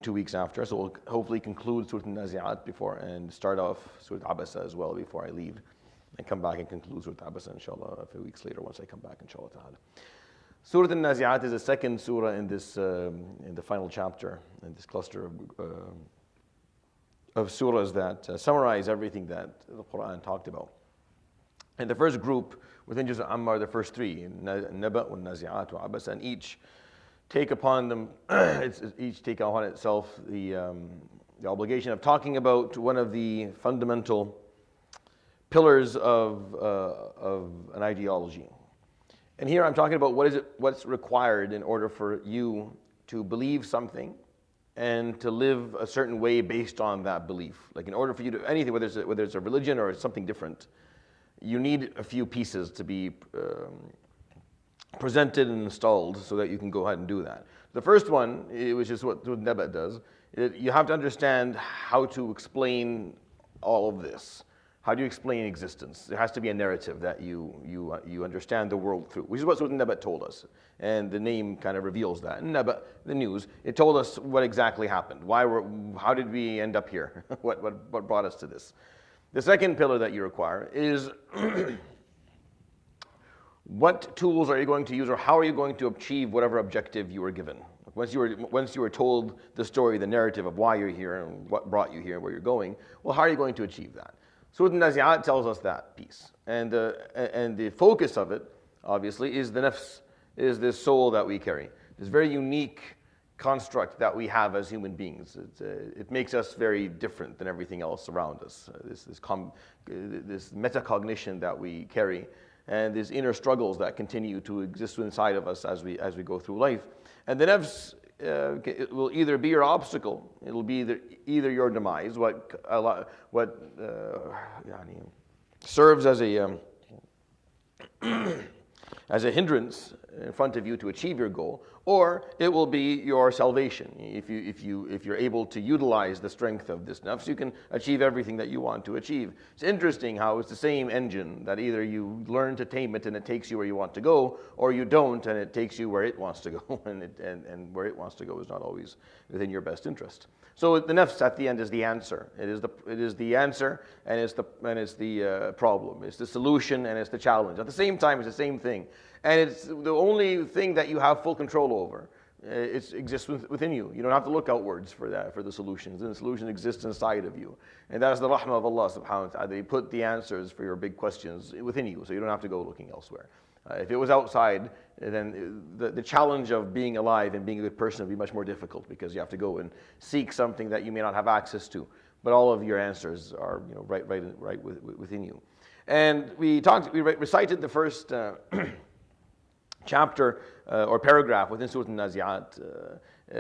2 weeks after. So we'll hopefully conclude Surat Al-Naziat before and start off Surat Abasa as well before I leave. And come back and conclude Surat Abasa, inshallah, a few weeks later once I come back, inshallah ta'ala. Surah Al-Naziat is the second surah in this, in the final chapter, in this cluster of surahs that summarize everything that the Quran talked about. And the first group within Juz Amma are the first three, Naba, Naziat, Abasa, and each take upon them, each take upon itself the obligation of talking about one of the fundamental pillars of an ideology. And here I'm talking about what's required in order for you to believe something and to live a certain way based on that belief. Like in order for you to anything, whether it's a religion or something different, you need a few pieces to be presented and installed so that you can go ahead and do that. The first one, which is what Nabat does, you have to understand how to explain all of this. How do you explain existence? There has to be a narrative that you understand the world through, which is what Surah Nabat told us. And the name kind of reveals that. Nabat, the news, it told us what exactly happened. How did we end up here? What brought us to this? The second pillar that you require is what tools are you going to use, or how are you going to achieve whatever objective you were given? Once you were told the story, the narrative of why you're here and what brought you here, where you're going, well, how are you going to achieve that? Surah Al-Naziat tells us that piece. And the focus of it, obviously, is the nafs, is this soul that we carry. This very unique construct that we have as human beings. It makes us very different than everything else around us. This metacognition that we carry, and these inner struggles that continue to exist inside of us as we go through life. And the nafs, it will either be your obstacle, it'll be either your demise, what serves as a hindrance in front of you to achieve your goal, or it will be your salvation. If you're able to utilize the strength of this nafs, you can achieve everything that you want to achieve. It's interesting how it's the same engine that either you learn to tame it and it takes you where you want to go, or you don't and it takes you where it wants to go, and where it wants to go is not always within your best interest. So the nafs at the end is the answer. It is the answer, and it's the problem. It's the solution, and it's the challenge. At the same time, it's the same thing. And it's the only thing that you have full control over. It exists within you. You don't have to look outwards for the solutions. And the solution exists inside of you. And that's the rahmah of Allah subhanahu wa ta'ala. He put the answers for your big questions within you, so you don't have to go looking elsewhere. If it was outside, then the challenge of being alive and being a good person would be much more difficult, because you have to go and seek something that you may not have access to. But all of your answers are right within you. And we recited the first chapter or paragraph within Surah Al-Naziat,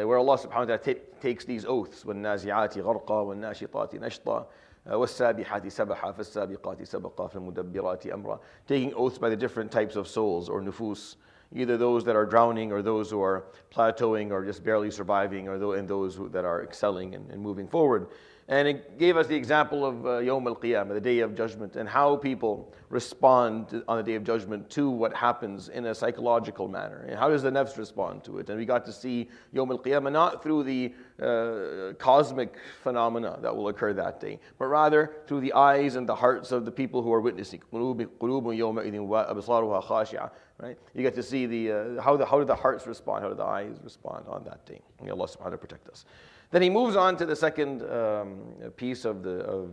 where Allah subhanahu wa ta'ala takes these oaths: وَالنَّازِعَاتِ غَرْقًا وَالنَّاشِطَاتِ نَشْطًا وَالسَّابِحَاتِ سَبْحًا فَالسَّابِقَاتِ سَبْقًا فَالْمُدَبِّرَاتِ أَمْرًا, taking oaths by the different types of souls or nufus, either those that are drowning or those who are plateauing or just barely surviving, and those that are excelling and moving forward. And it gave us the example of Yawm al-Qiyamah, the Day of Judgment, and how people respond on the Day of Judgment to what happens in a psychological manner. And how does the nafs respond to it? And we got to see Yawm al-Qiyamah not through the cosmic phenomena that will occur that day, but rather through the eyes and the hearts of the people who are witnessing. Right? You get to see how do the hearts respond, how do the eyes respond on that day. May Allah subhanahu wa ta'ala protect us. Then he moves on to the second piece we go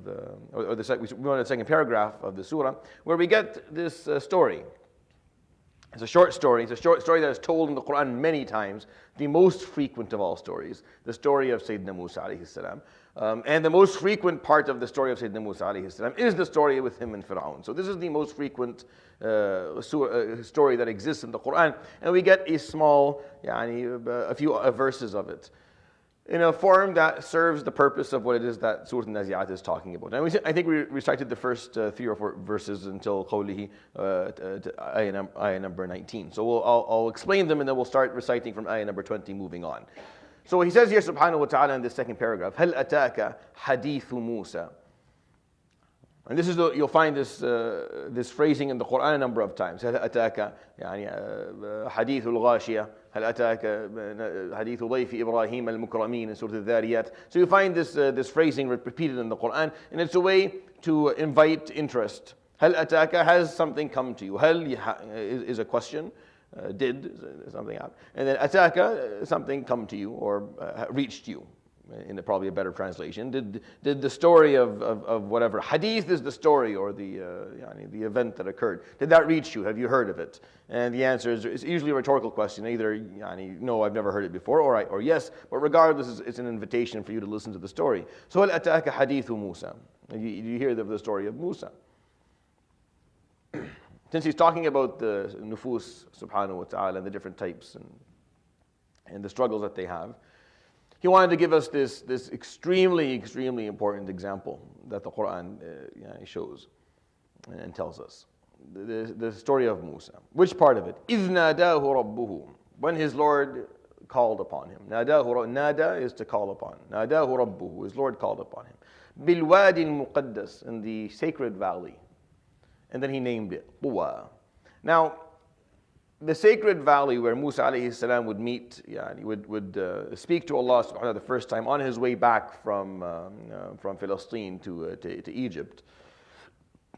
to the second paragraph of the surah, where we get this story. It's a short story. It's a short story that is told in the Quran many times, the most frequent of all stories, the story of Sayyidina Musa alayhi salam. And the most frequent part of the story of Sayyidina Musa alayhi salam is the story with him and Fir'aun. So this is the most frequent story that exists in the Quran, and we get a small, a few verses of it, in a form that serves the purpose of what it is that Surah Al-Naziat is talking about. And I think we recited the first 3 or 4 verses until qawlihi, ayah number 19. So I'll explain them, and then we'll start reciting from ayah number 20 moving on. So he says here subhanahu wa ta'ala in the second paragraph, هَلْ أَتَاكَ حَدِيثُ مُوسَى. And this is you'll find this phrasing in the Quran a number of times. هَلْ أَتَاكَ حَدِيثُ الْغَاشِيَةِ. هَلْ هل أتاك حديث ضيف إبراهيم المكرمين in Surah Al-Naziat. So you find this phrasing repeated in the Quran, and it's a way to invite interest. هل أتاك, has something come to you? هل is a question. Did something happen? And then أتاك, something come to you or reached you. In probably a better translation, did the story of whatever hadith is the story or the event that occurred, did that reach you? Have you heard of it? And the answer is, it's usually a rhetorical question, either no, I've never heard it before, or yes, but regardless, it's an invitation for you to listen to the story. So هل أتاك حديث موسى? You hear the story of Musa. Since he's talking about the nufus subhanahu wa ta'ala and the different types and the struggles that they have, he wanted to give us this extremely, extremely important example that the Quran shows and tells us. The story of Musa. Which part of it? إِذْ نَادَاهُ رَبُّهُ, when his Lord called upon him. Nada is to call upon. نَادَاهُ رَبُّهُ, his Lord called upon him. بِالْوَادِ الْمُقَدَّسِ, in the sacred valley. And then he named it Tuwa. Now, the sacred valley where Musa alayhi salam would meet, would speak to Allah subhanahu wa ta'ala the first time on his way back from Palestine to Egypt.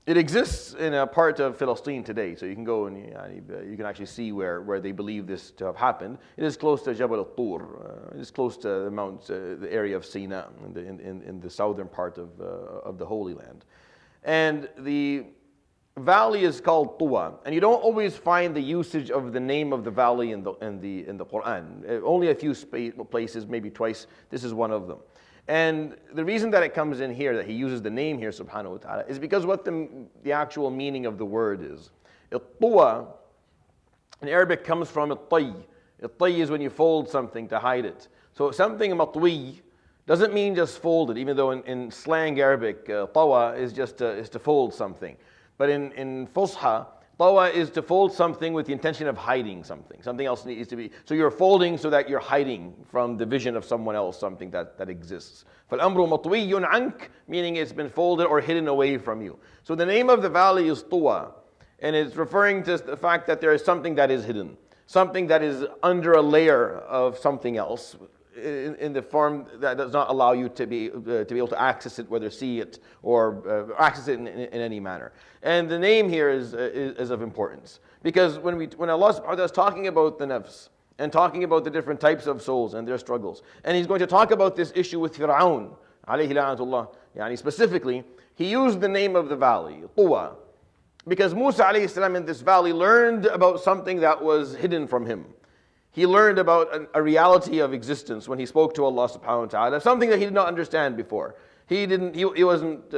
It exists in a part of Palestine today, so you can go and you can actually see where they believe this to have happened. It is close to Jabal al-Tur. It is close to the mount, the area of Sinai, in the southern part of the Holy Land. And the valley is called Tuwa, and you don't always find the usage of the name of the valley in the Quran. Only a few places, maybe twice. This is one of them. And the reason that it comes in here, that he uses the name here, subhanahu wa ta'ala, is because what the actual meaning of the word is. Tuwa in Arabic comes from al-tay. Al-tay is when you fold something to hide it. So something matwi doesn't mean just fold it, even though in slang Arabic, tawa is just to fold something. But in Fusha, tawa is to fold something with the intention of hiding something. Something else needs to be, so you're folding so that you're hiding from the vision of someone else, something that exists. فَالْأَمْرُ مَطْوِيٌّ عَنْكَ, meaning it's been folded or hidden away from you. So the name of the valley is Tuwa, and it's referring to the fact that there is something that is hidden, something that is under a layer of something else, in the form that does not allow you to be able to access it, whether see it or access it in any manner. And the name here is of importance, because when Allah subhanahu wa ta'ala is talking about the nafs and talking about the different types of souls and their struggles, and He's going to talk about this issue with Fir'aun alayhi la'natullah, specifically, He used the name of the valley, Tuwa, because Musa alayhi salam in this valley learned about something that was hidden from him. He learned about a reality of existence when he spoke to Allah subhanahu wa ta'ala, something that he did not understand before. He wasn't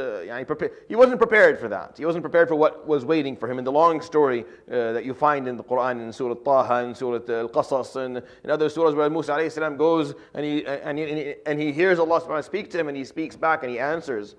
prepared for that. He wasn't prepared for what was waiting for him. In the long story that you find in the Quran, in Surah Taha, in Surah Al-Qasas, and in other surahs where Musa alayhi salam goes and he hears Allah subhanahu wa ta'ala speak to him, and he speaks back and he answers.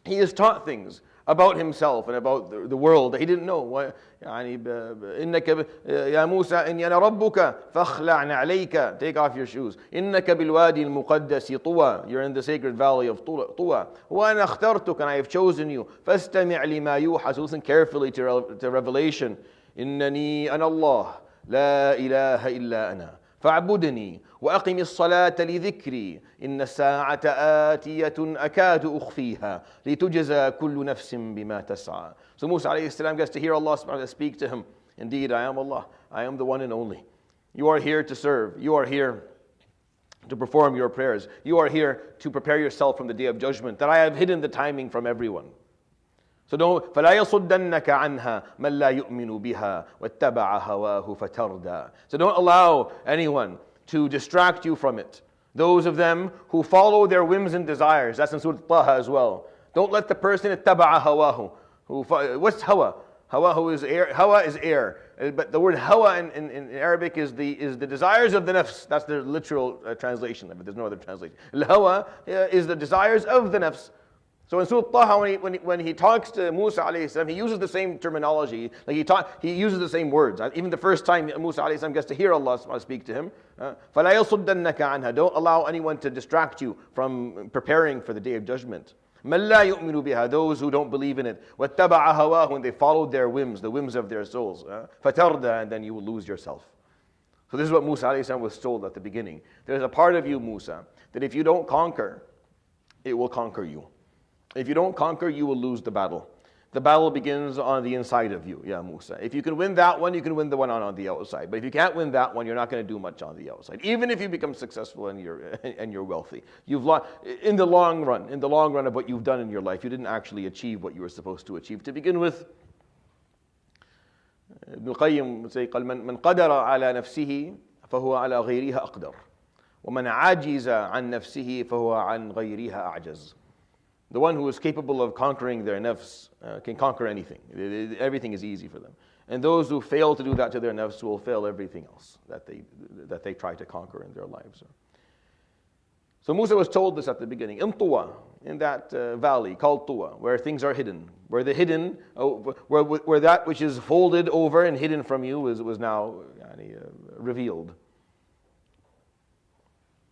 He is taught things about himself and about the world that he didn't know. إنك يا موسى إني أنا ربك فاخلع عليك, take off your shoes. إنك بالوادي المقدس طوى, you're in the sacred valley of طوى. وأنا اخترتك, and I have chosen you. فاستمع لما يوحى, so listen carefully to revelation. إنني أنا الله لا إله إلا أنا فاعبدني وأقم الصلاة لذكري إن الساعة آتية أكاد أخفيها لتجزى كل نفس بما تسعى. So Musa alayhi salam gets to hear Allah subhanahu wa ta'ala speak to him. Indeed, I am Allah. I am the one and only. You are here to serve. You are here to perform your prayers. You are here to prepare yourself from the day of judgment, that I have hidden the timing from everyone. So don't فَلَا يَصُدَّنَّكَ عَنْهَا مَنْ لَا يُؤْمِنُ بِهَا وَاتَّبَعَ هَوَاهُ فَتَرْدَى. So don't allow anyone to distract you from it. Those of them who follow their whims and desires. That's in Surah Taha as well. Don't let the person اتَّبَعَ هَوَاهُ. What's hawa? Hawa is air. Hawa is air. But the word hawa in Arabic is the desires of the nafs. That's the literal translation of it. There's no other translation. Al-hawa is the desires of the nafs. So in Surah Taha, when he talks to Musa alayhi salam, he uses the same terminology. Like he uses the same words. Even the first time Musa alayhi salam gets to hear Allah speak to him, فَلَا يَصُدَّنَّكَ عَنْهَا. Don't allow anyone to distract you from preparing for the day of judgment. مَنْ لَا يُؤْمِنُ بِهَا. Those who don't believe in it. وَاتَّبَعَ هَوَاهُ. When they followed their whims, the whims of their souls. فَتَرْدَى. And then you will lose yourself. So this is what Musa alayhi salam was told at the beginning. There's a part of you, Musa, that if you don't conquer, it will conquer you. If you don't conquer, you will lose the battle. The battle begins on the inside of you, ya Musa. If you can win that one, you can win the one on the outside. But if you can't win that one, you're not going to do much on the outside. Even if you become successful and you're wealthy, you've lost in the long run. In the long run of what you've done in your life, you didn't actually achieve what you were supposed to achieve to begin with. ابن القيم say قال من قدر على نفسه فهو على غيرها أقدر ومن عاجز عن نفسه فهو عن غيرها أعجز. The one who is capable of conquering their nafs can conquer anything. Everything is easy for them. And those who fail to do that to their nafs will fail everything else that they try to conquer in their lives. So Musa was told this at the beginning. In Tuwa, in that valley called Tuwa, where things are hidden, where the hidden, where that which is folded over and hidden from you was now revealed.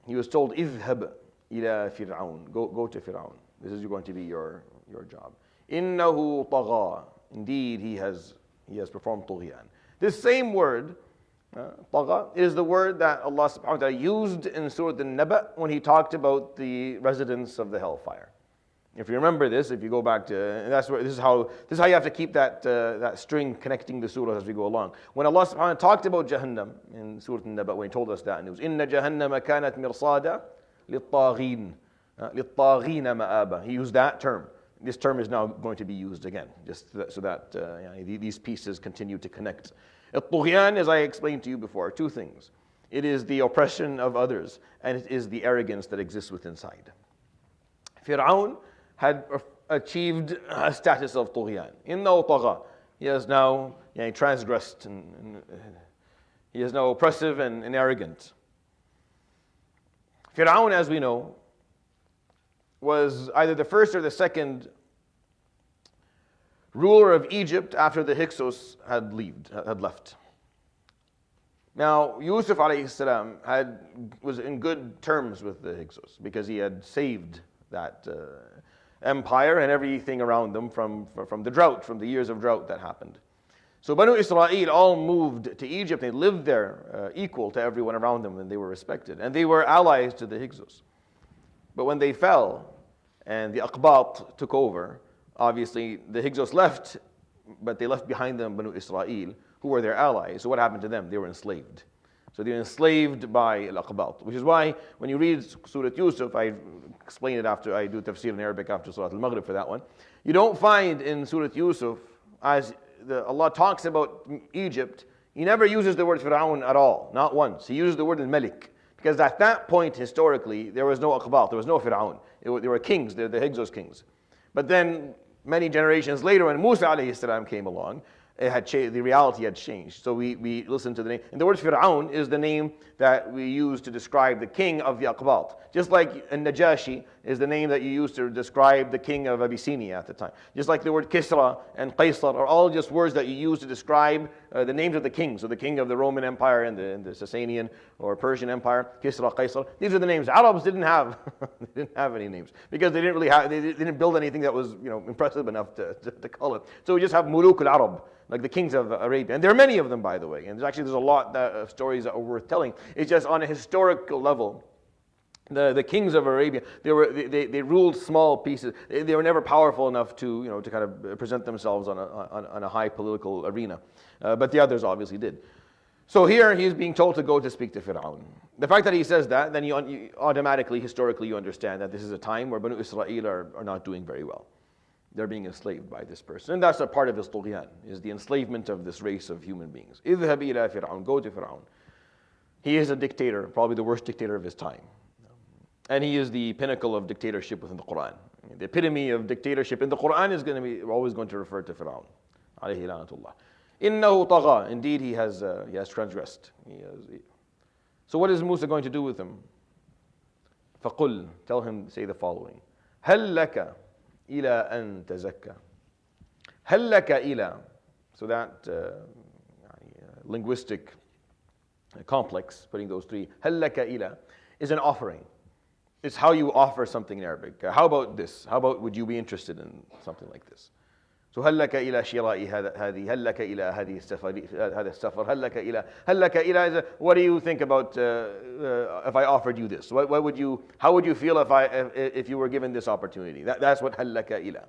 He was told, "Idhhab ila Fir'aun." Go to Fir'aun. This is going to be your job. Innahu tagha. Indeed, he has performed tughyan. This same word, tagha, is the word that Allah subhanahu wa ta'ala used in Surat An-Naba when he talked about the residents of the hellfire. If you remember this, if you go back to, this is how you have to keep that string connecting the surahs as we go along. When Allah subhanahu wa ta'ala talked about Jahannam in Surat An-Naba, when he told us that news, Inna Jahannama kanat mirsada lit-taghin. لِلطَّاغِينَ مَآبًا. He used that term. This term is now going to be used again, just so that these pieces continue to connect. الطغيان, as I explained to you before, two things. It is the oppression of others, and it is the arrogance that exists within inside. Fir'aun had achieved a status of طغيان. إِنَّهُ طَغَى. He has now transgressed, and he is now oppressive and arrogant. Fir'aun, as we know, was either the first or the second ruler of Egypt after the Hyksos had left. Now, Yusuf alayhi salam was in good terms with the Hyksos because he had saved that empire and everything around them from the drought, from the years of drought that happened. So Banu Israel all moved to Egypt. They lived there equal to everyone around them, and they were respected. And they were allies to the Hyksos. But when they fell and the Aqbat took over, obviously the Hyksos left, but they left behind them Banu Israel, who were their allies. So what happened to them? They were enslaved. So they were enslaved by Al-Aqbat, which is why when you read Surat Yusuf, I explain it after I do Tafseer in Arabic after Surat Al-Maghrib for that one. You don't find in Surat Yusuf, as Allah talks about Egypt, He never uses the word Fir'aun at all, not once. He uses the word Al-Malik. Because at that point, historically, there was no Aqbat, there was no Fir'aun. They were kings, they're the Hyksos kings. But then, many generations later, when Musa alayhi salam came along, the reality had changed. So we listened to the name. And the word Fir'aun is the name that we use to describe the king of the Aqbat. Just like Najashi is the name that you use to describe the king of Abyssinia at the time. Just like the word Kisra and Qaisar are all just words that you use to describe the names of the kings. So the king of the Roman Empire and the Sasanian or Persian Empire, Kisra, Qaisar. These are the names. Arabs didn't have any names because they didn't build anything that was impressive enough to call it. So we just have Muluk al-Arab, like the kings of Arabia. And there are many of them, by the way. And there's a lot of stories that are worth telling. It's just on a historical level. The kings of Arabia, they ruled small pieces. They were never powerful enough to kind of present themselves on a high political arena. But the others obviously did. So here he's being told to go to speak to Fir'aun. The fact that he says that, then you automatically, historically, you understand that this is a time where Banu Israel are not doing very well. They're being enslaved by this person. And that's a part of his tughyan, is the enslavement of this race of human beings. اذهب إلى فرعون, go to Fir'aun. He is a dictator, probably the worst dictator of his time. And he is the pinnacle of dictatorship within the Quran. The epitome of dictatorship in the Quran is going to be always going to refer to Fir'aun. Alayhi lanatullah. إِنَّهُ طَغَى. Indeed, he has transgressed. So what is Musa going to do with him? فَقُلْ, tell him, say the following. هَلْ لَكَ إِلَىٰ أَن تَزَكَّى. هَلْ لَكَ إِلَىٰ. So that linguistic complex, putting those three, هَلْ لَكَ إِلَىٰ, is an offering. It's how you offer something in Arabic. How about this? How about would you be interested in something like this? So هل لك إلى شراء هذه هل لك إلى هذه السفر هذا السفر هل لك إلى what do you think about if I offered you this? What would you, how would you feel if you were given this opportunity? That's what هل لك إلى.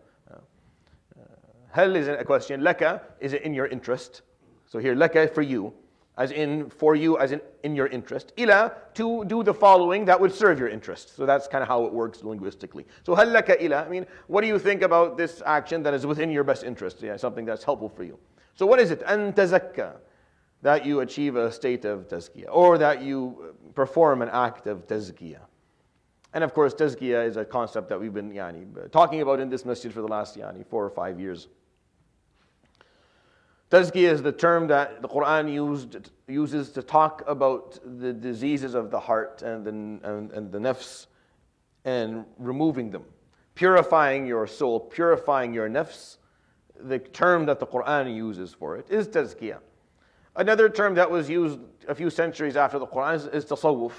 هل is a question. لك is it in your interest? So here لك for you, as in for you, as in your interest. إلى, to do the following that would serve your interest. So that's kind of how it works linguistically. So هل لك إلى, I mean, what do you think about this action that is within your best interest? Yeah, something that's helpful for you. So what is it? أن تزكى, that you achieve a state of tazkiyah, or that you perform an act of tazkiyah. And of course, tazkiyah is a concept that we've been talking about in this masjid for the last 4 or 5 years. Tazkiyah is the term that the Quran uses to talk about the diseases of the heart and the nafs, and removing them, purifying your soul, purifying your nafs. The term that the Quran uses for it is tazkiyah. Another term that was used a few centuries after the Quran is tasawwuf.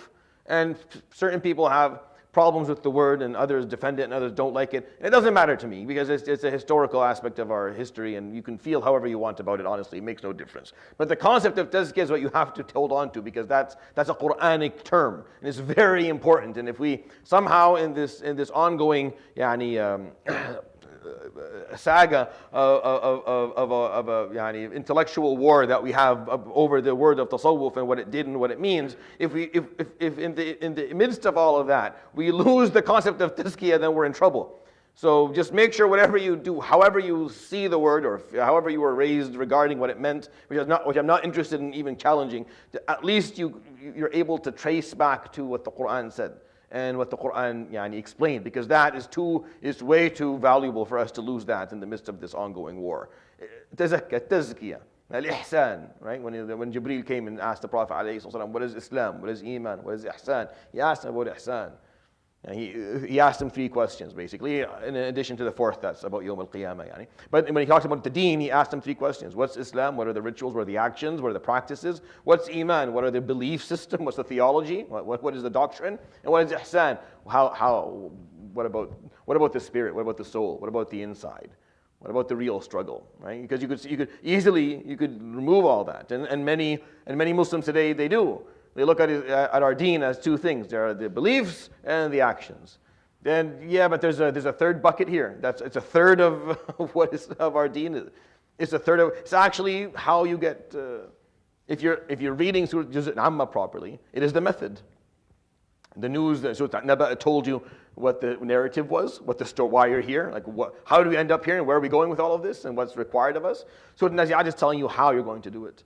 And certain people have problems with the word, and others defend it, and others don't like it. It doesn't matter to me, because it's a historical aspect of our history, and you can feel however you want about it, honestly. It makes no difference. But the concept of tazkiyah is what you have to hold on to, because that's a Quranic term, and it's very important. And if we somehow in this ongoing saga of a intellectual war that we have over the word of tasawwuf and what it did and what it means, if in the midst of all of that we lose the concept of tazkiyah, then we're in trouble. So just make sure whatever you do, however you see the word, or however you were raised regarding what it meant, which I'm not interested in even challenging, at least you're able to trace back to what the Quran said and what the Quran explained, because that is way too valuable for us to lose that in the midst of this ongoing war. Tazkiyah, al-ihsan, right? When Jibreel came and asked the Prophet ﷺ, what is Islam, what is Iman, what is ihsan? He asked him about ihsan. And he asked him 3 questions, basically, in addition to the 4th that's about Yawm al-Qiyamah. But when he talked about the deen, he asked him 3 questions. What's Islam? What are the rituals? What are the actions? What are the practices? What's Iman? What are the belief system? What's the theology? What is the doctrine? And what is ihsan? What about the spirit? What about the soul? What about the inside? What about the real struggle, right? Because you could easily remove all that. And many Muslims today, they do. They look at our deen as 2 things. There are the beliefs and the actions. Then, but there's a third bucket here. It's a third of what is of our deen. It's a third of. It's actually how you get. If you're reading Surat Amma properly, it is the method. The news, Surat Naba told you what the narrative was, what the story, why you're here, how do we end up here, and where are we going with all of this, and what's required of us. Surat Al-Naziat is telling you how you're going to do it,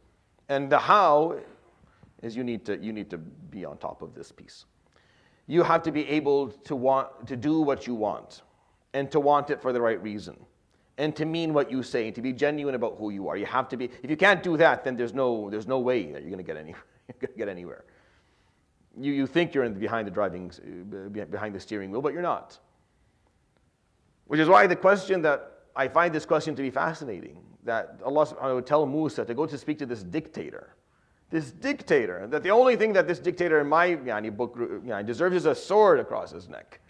and the how is you need to be on top of this piece. You have to be able to want to do what you want, and to want it for the right reason, and to mean what you say, and to be genuine about who you are. You have to be. If you can't do that, then there's no way that you're going to get anywhere. You think you're behind the steering wheel, but you're not. Which is why I find this question to be fascinating, that Allah subhanahu wa ta'ala would tell Musa to go to speak to this dictator, that the only thing that this dictator in my book deserves is a sword across his neck.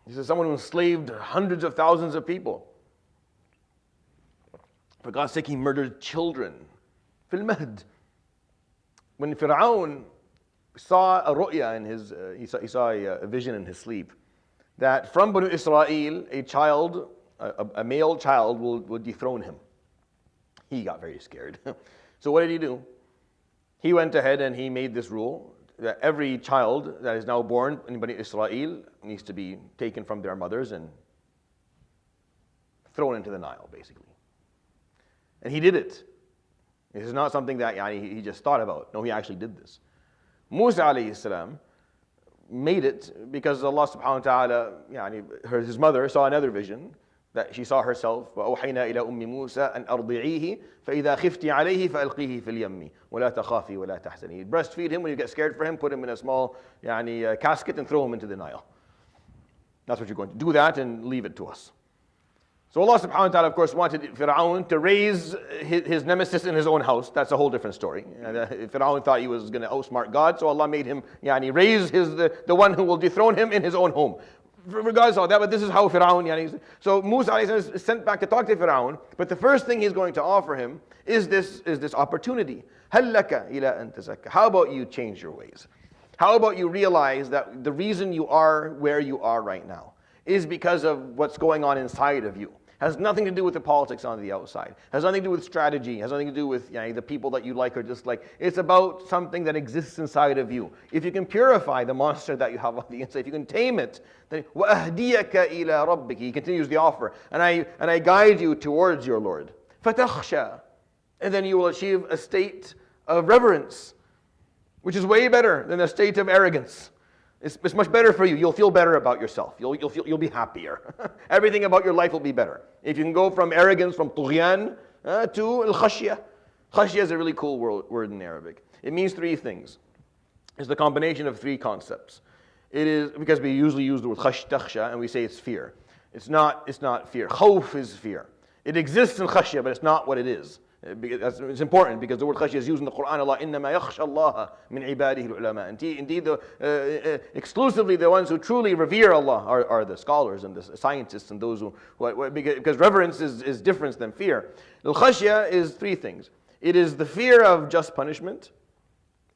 He says someone who enslaved hundreds of thousands of people. For God's sake, he murdered children. Fil mahd. When Fir'aun saw a ru'ya in his, he saw a vision in his sleep, that from Banu Israel, a male child will dethrone him. He got very scared. So what did he do? He went ahead and he made this rule that every child that is now born in Bani Israel needs to be taken from their mothers and thrown into the Nile, basically. And he did it. This is not something that he just thought about. No, he actually did this. Musa alayhi salam made it because Allah subhanahu wa ta'ala, his mother saw another vision, that she saw herself, وَأَوْحَيْنَا إِلَىٰ أُمِّ مُوسَىٰ أَنْ أَرْضِعِيهِ فَإِذَا خِفْتِ عَلَيْهِ فَأَلْقِيهِ فِي الْيَمِّ وَلَا تَخَافِي وَلَا تَحْزَنِي. Breastfeed him when you get scared for him, put him in a small casket and throw him into the Nile. That's what you're going to do, that and leave it to us. So Allah subhanahu wa ta'ala, of course, wanted Fir'aun to raise his nemesis in his own house. That's a whole different story. Fir'aun thought he was going to outsmart God, so Allah made him raise the one who will dethrone him in his own home. regardless of that, but this is how Fir'aun, yani, so Musa is sent back to talk to Fir'aun, but the first thing he's going to offer him is this opportunity. هَلْ لَكَ إِلَىٰ أَن تَزَكَّىٰ. How about you change your ways? How about you realize that the reason you are where you are right now is because of what's going on inside of you. Has nothing to do with the politics on the outside. Has nothing to do with strategy. Has nothing to do with the people that you like or dislike. It's about something that exists inside of you. If you can purify the monster that you have on the inside, if you can tame it, then وَأَهْدِيَكَ إِلَىٰ رَبِّكِ. He continues the offer. And I guide you towards your Lord. فَتَخْشَى. And then you will achieve a state of reverence, which is way better than a state of arrogance. It's much better for you. You'll feel better about yourself. You'll be happier. Everything about your life will be better. If you can go from arrogance, from tughyan, to al-khashya. Khashya is a really cool word in Arabic. It means three things. It's the combination of three concepts. It is, because we usually use the word takhsha, and we say it's fear. It's not fear. Khawf is fear. It exists in khashya, but it's not what it is. It's important because the word khashya is used in the Quran a lot. إِنَّمَا يَخْشَى اللَّهَ مِنْ عِبَادِهِ الْعُلَمَاء. Indeed, exclusively the ones who truly revere Allah are the scholars and the scientists and those who because reverence is different than fear. Al-khashya is three things. It is the fear of just punishment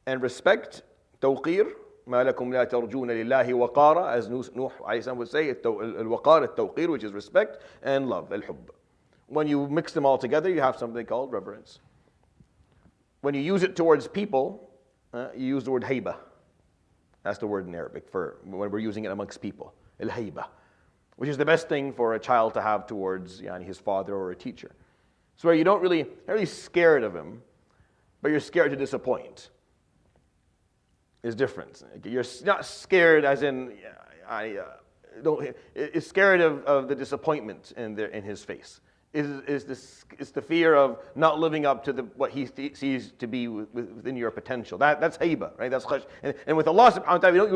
and respect, tawqir. مَا لَكُمْ لَا تَرْجُونَ لِلَّهِ وَقَارًا, as Nuh alayhi would say, al-waqar, al-tawqir, which is respect, and love, al-hubb. When you mix them all together, you have something called reverence. When you use it towards people, you use the word hayba. That's the word in Arabic for when we're using it amongst people. Al-hayba, which is the best thing for a child to have towards his father or a teacher. So where you're not really scared of him, but you're scared to disappoint. Is different. You're not scared as in, it's scared of the disappointment in his face. Is the fear of not living up to what he sees to be within your potential. That's hayba, right? That's khash. And with Allah subhanahu wa ta'ala,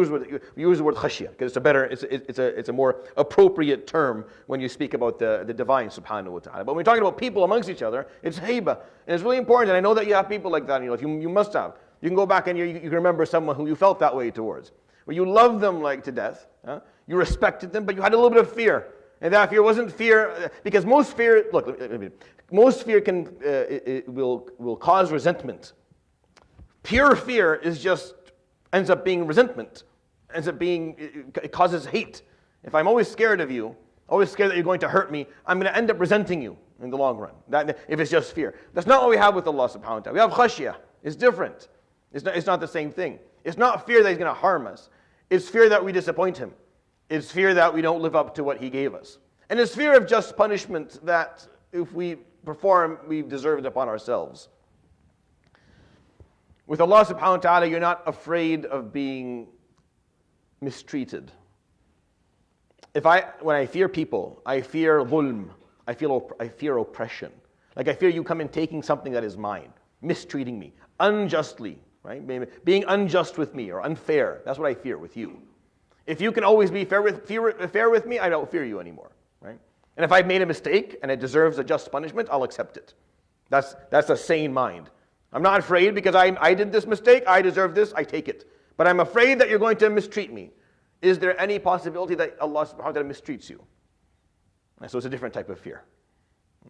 we use the word khashya because it's a more appropriate term when you speak about the divine subhanahu wa ta'ala. But when we're talking about people amongst each other, it's hayba. And it's really important. And I know that you have people like that in your life. You must have. You can go back and you can remember someone who you felt that way towards. Where you loved them like to death. You respected them, but you had a little bit of fear. And that fear wasn't fear, because most fear will cause resentment. Pure fear ends up being resentment. It causes hate. If I'm always scared of you, always scared that you're going to hurt me, I'm going to end up resenting you in the long run. If it's just fear. That's not what we have with Allah subhanahu wa ta'ala. We have khashya. It's different. It's not the same thing. It's not fear that He's going to harm us. It's fear that we disappoint Him. It's fear that we don't live up to what He gave us. And it's fear of just punishment that if we perform, we deserve it upon ourselves. With Allah subhanahu wa ta'ala, you're not afraid of being mistreated. When I fear people, I fear dhulm. I fear oppression. Like I fear you come in taking something that is mine, mistreating me, unjustly, right? Being unjust with me or unfair. That's what I fear with you. If you can always be fair with me, I don't fear you anymore, right? And if I've made a mistake and it deserves a just punishment, I'll accept it. That's a sane mind. I'm not afraid because I did this mistake, I deserve this, I take it. But I'm afraid that you're going to mistreat me. Is there any possibility that Allah subhanahu wa ta'ala mistreats you? And so it's a different type of fear.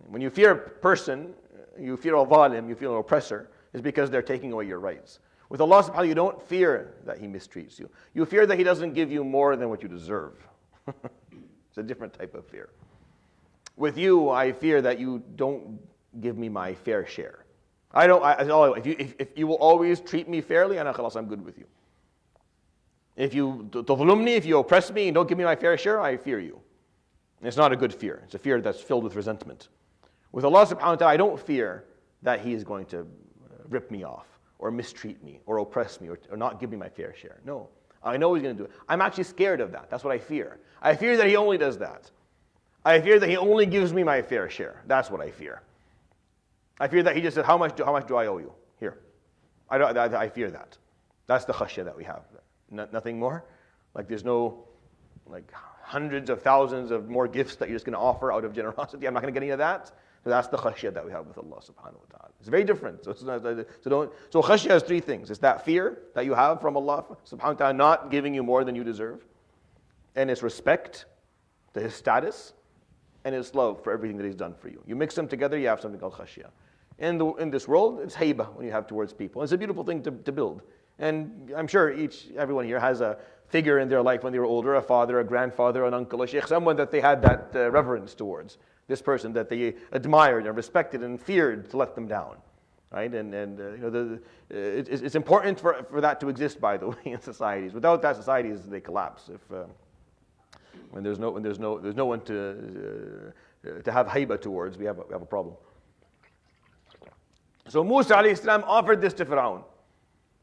When you fear a person, you fear a zalim, you fear an oppressor, is because they're taking away your rights. With Allah subhanahu wa ta'ala, you don't fear that He mistreats you. You fear that He doesn't give you more than what you deserve. It's a different type of fear. With you, I fear that you don't give me my fair share. If you will always treat me fairly, ana khalas, I'm good with you. If you tadhlumni, if you oppress me and don't give me my fair share, I fear you. And it's not a good fear. It's a fear that's filled with resentment. With Allah subhanahu wa ta'ala, I don't fear that He is going to rip me off, or mistreat me, or oppress me, or not give me my fair share. No, I know He's going to do it. I'm actually scared of that. That's what I fear. I fear that He only does that. I fear that He only gives me my fair share. That's what I fear. I fear that He just said, how much do I owe you? Here. I fear that. That's the khashya that we have. Nothing more. Like there's no hundreds of thousands of more gifts that you're just going to offer out of generosity. I'm not going to get any of that. So that's the khashya that we have with Allah subhanahu wa ta'ala. It's very different. So khashya has three things. It's that fear that you have from Allah subhanahu wa ta'ala not giving you more than you deserve. and his respect to his status, and his love for everything that he's done for you. You mix them together, you have something called khashiyah. In this world, it's hayba when you have towards people. It's a beautiful thing to build. And I'm sure everyone here has a figure in their life when they were older, a father, a grandfather, an uncle, a sheikh, someone that they had that reverence towards. This person that they admired and respected and feared to let them down. Right? It's important for that to exist, by the way, in societies. Without that, societies, they collapse. When there's no one to have hayba towards, we have a problem. So Musa alayhi salam offered this to Fir'aun.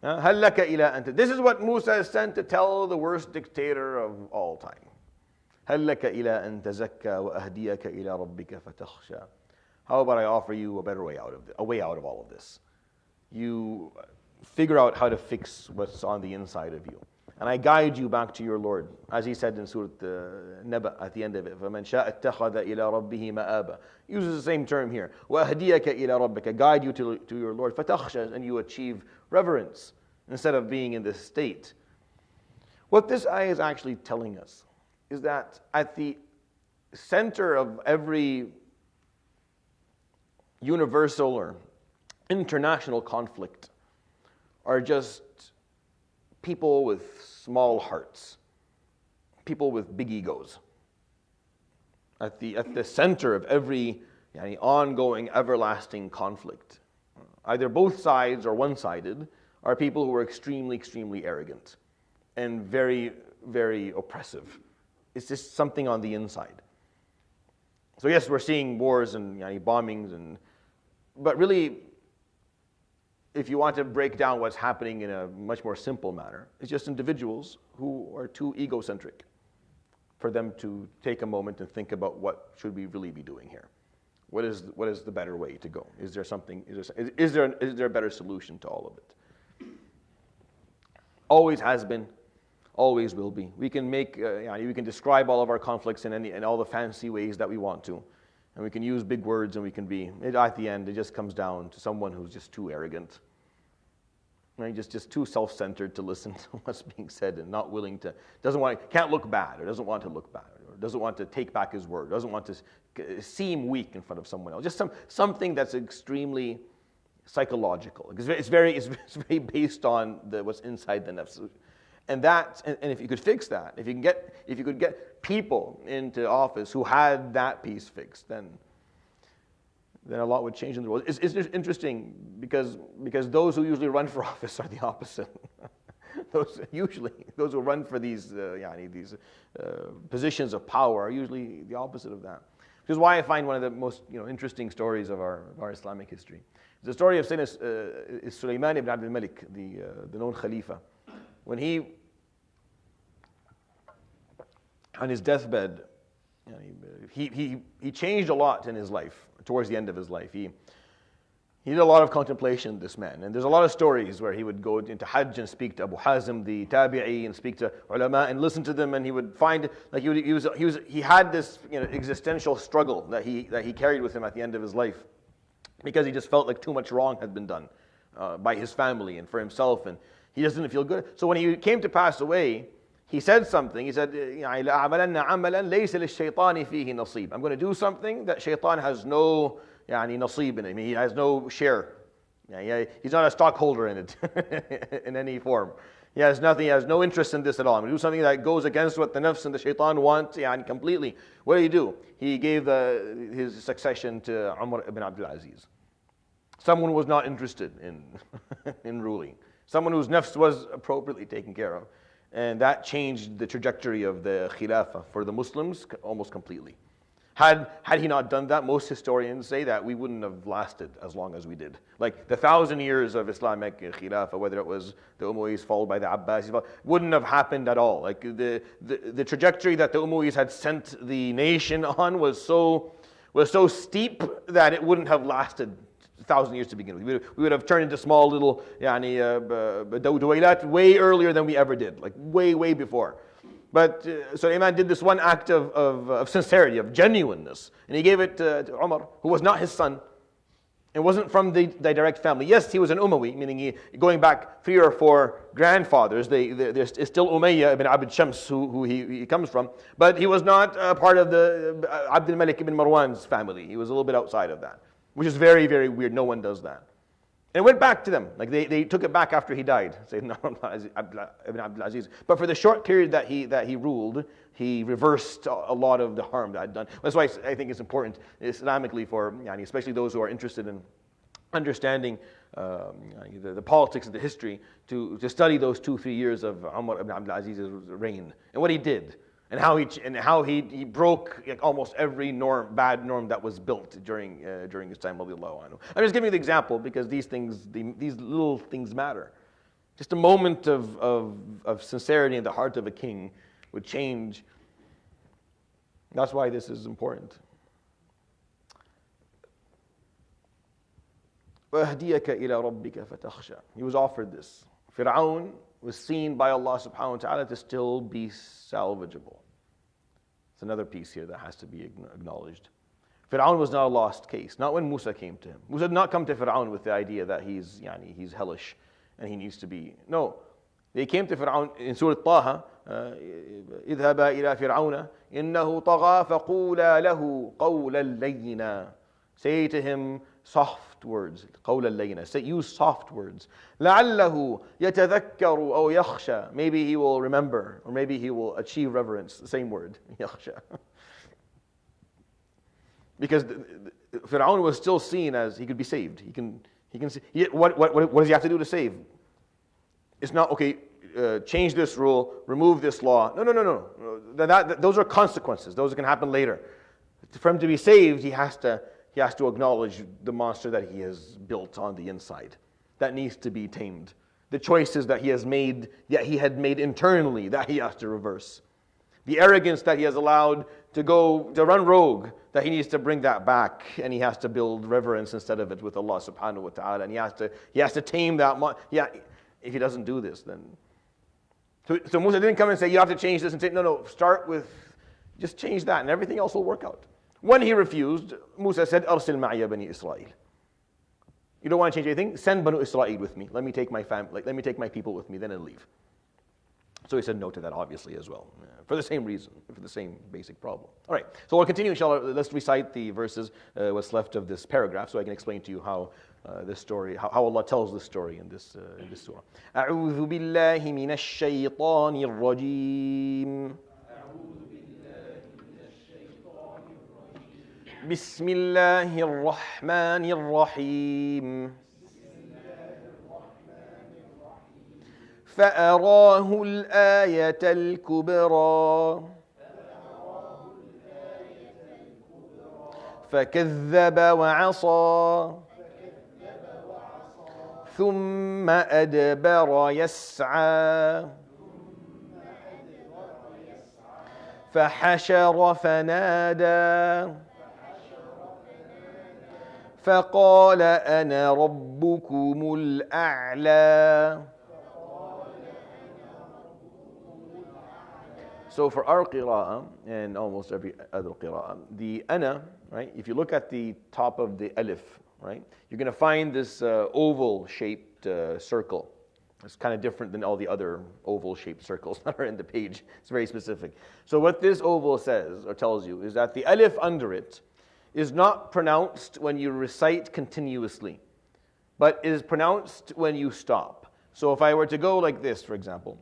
هَلْ لَكَ إِلَىٰ أَنْتَ. This is what Musa is sent to tell the worst dictator of all time. هَلْ لَكَ إِلَىٰ أَن تَزَكَّى وَأَهْدِيَكَ إِلَىٰ رَبِّكَ فَتَخْشَىٰ. How about I offer you a way out of all of this? You figure out how to fix what's on the inside of you. And I guide you back to your Lord. As he said in Surat Naba at the end of it, فَمَنْ شَاءَ اتَّخَذَ إِلَىٰ رَبِّهِ مَآبًا. Uses the same term here. وَأَهْدِيَكَ إِلَىٰ رَبِّكَ. Guide you to your Lord. فَتَخْشَىٰ. And you achieve reverence instead of being in this state. What this ayah is actually telling us is that at the center of every universal or international conflict are just people with small hearts, people with big egos. At the center of every ongoing, everlasting conflict, either both sides or one-sided, are people who are extremely, extremely arrogant and very, very oppressive. It's just something on the inside. So yes, we're seeing wars and bombings, but really, if you want to break down what's happening in a much more simple manner, it's just individuals who are too egocentric for them to take a moment and think about what should we really be doing here. What is the better way to go? Is there a better solution to all of it? Always has been, always will be. We can we can describe all of our conflicts in all the fancy ways that we want to. And we can use big words, and at the end, it just comes down to someone who's just too arrogant. Right? Just too self-centered to listen to what's being said and not willing to, can't look bad, or doesn't want to look bad, or doesn't want to take back his word, doesn't want to seem weak in front of someone else. Just something that's extremely psychological. It's very based on what's inside the nafs. And if you could fix that, if you could get people into office who had that piece fixed, then a lot would change in the world. It's interesting because those who usually run for office are the opposite. those who run for these positions of power are usually the opposite of that. Which is why I find one of the most interesting stories of our Islamic history. It's the story of Sayyidina Sulaiman ibn Abdul Malik, the known Khalifa. When he, on his deathbed, he changed a lot in his life, towards the end of his life. He did a lot of contemplation, this man. And there's a lot of stories where he would go into Hajj and speak to Abu Hazm, the Tabi'i, and speak to ulama and listen to them, and he would find, he had this existential struggle that he carried with him at the end of his life, because he just felt like too much wrong had been done by his family and for himself, and he just didn't feel good. So when he came to pass away, he said something. He said, I'm going to do something that shaitan has no nasib in it. He has no share. He's not a stockholder in it in any form. He has nothing. He has no interest in this at all. I'm going to do something that goes against what the nafs and the shaitan want completely. What do? He gave his succession to Umar ibn Abdul Aziz. Someone who was not interested in ruling. Someone whose nafs was appropriately taken care of. And that changed the trajectory of the Khilafah for the Muslims almost completely. Had he not done that, most historians say that we wouldn't have lasted as long as we did. Like the 1,000 years of Islamic Khilafah, whether it was the Umayyads followed by the Abbasis, wouldn't have happened at all. Like the trajectory that the Umayyads had sent the nation on was so steep that it wouldn't have lasted 1,000 years to begin with. We would have turned into small little Duwailat way earlier than we ever did, like way before. But Sulaiman did this one act of sincerity, of genuineness, and he gave it to Umar, who was not his son. It wasn't from the direct family. Yes, he was an Umawi, meaning going back 3 or 4 grandfathers. There's still Umayyah ibn Abd Shams who he comes from. But he was not part of the Abdul Malik ibn Marwan's family. He was a little bit outside of that, which is very, very weird. No one does that. And it went back to them. Like they took it back after he died. Say, no, Ibn Abdul Aziz. But for the short period that he ruled, he reversed a lot of the harm that had done. That's why I think it's important Islamically for, especially those who are interested in understanding the politics of the history, to study those 2-3 years of Umar ibn Abdul Aziz's reign and what he did, and how he broke almost every bad norm that was built during his time. I'm just giving you the example because these little things matter. Just a moment of sincerity in the heart of a king would change. That's why this is important. He was offered this. Fir'aun was seen by Allah subhanahu wa ta'ala to still be salvageable. It's another piece here that has to be acknowledged. Fir'aun was not a lost case, not when Musa came to him. Musa did not come to Fir'aun with the idea that he's hellish and he needs to be. No, they came to Fir'aun in Surah Taha, اذهبا إلى فرعون إنه طغى فقولا له قولا لينا. Say to him soft words, قولا لينا. Say, use soft words. لعله يتذكر أو يخشى. Maybe he will remember, or maybe he will achieve reverence. The same word, يخشى. Because Fir'aun was still seen as he could be saved. He can see. What does he have to do to save? It's not okay. Change this rule, remove this law. No. Those are consequences. Those can happen later. For him to be saved, he has to acknowledge the monster that he has built on the inside. That needs to be tamed. The choices that he has made, that he had made internally, that he has to reverse. The arrogance that he has allowed to run rogue, that he needs to bring that back, and he has to build reverence instead of it with Allah subhanahu wa ta'ala, and he has to tame that. If he doesn't do this, then. So Musa didn't come and say, you have to change this, and say, no, start with, just change that, and everything else will work out. When he refused, Musa said, أرسل معي بني إسرائيل. You don't want to change anything? Send Banu Israel with me. Let me take my family, let me take my people with me, then I'll leave. So he said no to that, obviously, as well, for the same reason, for the same basic problem. All right, so we'll continue, inshallah. Let's recite the verses, what's left of this paragraph, so I can explain to you how this story, how Allah tells this story in this surah. أعوذ بالله من الشيطان الرجيم. بسم الله الرحمن الرحيم. فأراه الآية الكبرى فكذب وعصى ثم أدبر يسعى فحشر فنادى فقال أنا ربكم الأعلى. So for our qira'ah, and almost every other qira'ah, the ana, right, if you look at the top of the alif, right, you're going to find this oval-shaped circle. It's kind of different than all the other oval-shaped circles that are in the page. It's very specific. So what this oval says, or tells you, is that the alif under it is not pronounced when you recite continuously, but is pronounced when you stop. So if I were to go like this, for example,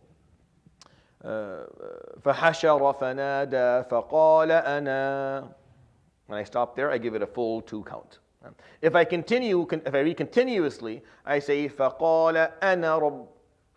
فحشر فنادى فقال أنا. When I stop there, I give it a full 2 count. If I read continuously, I say فقال أنا رب.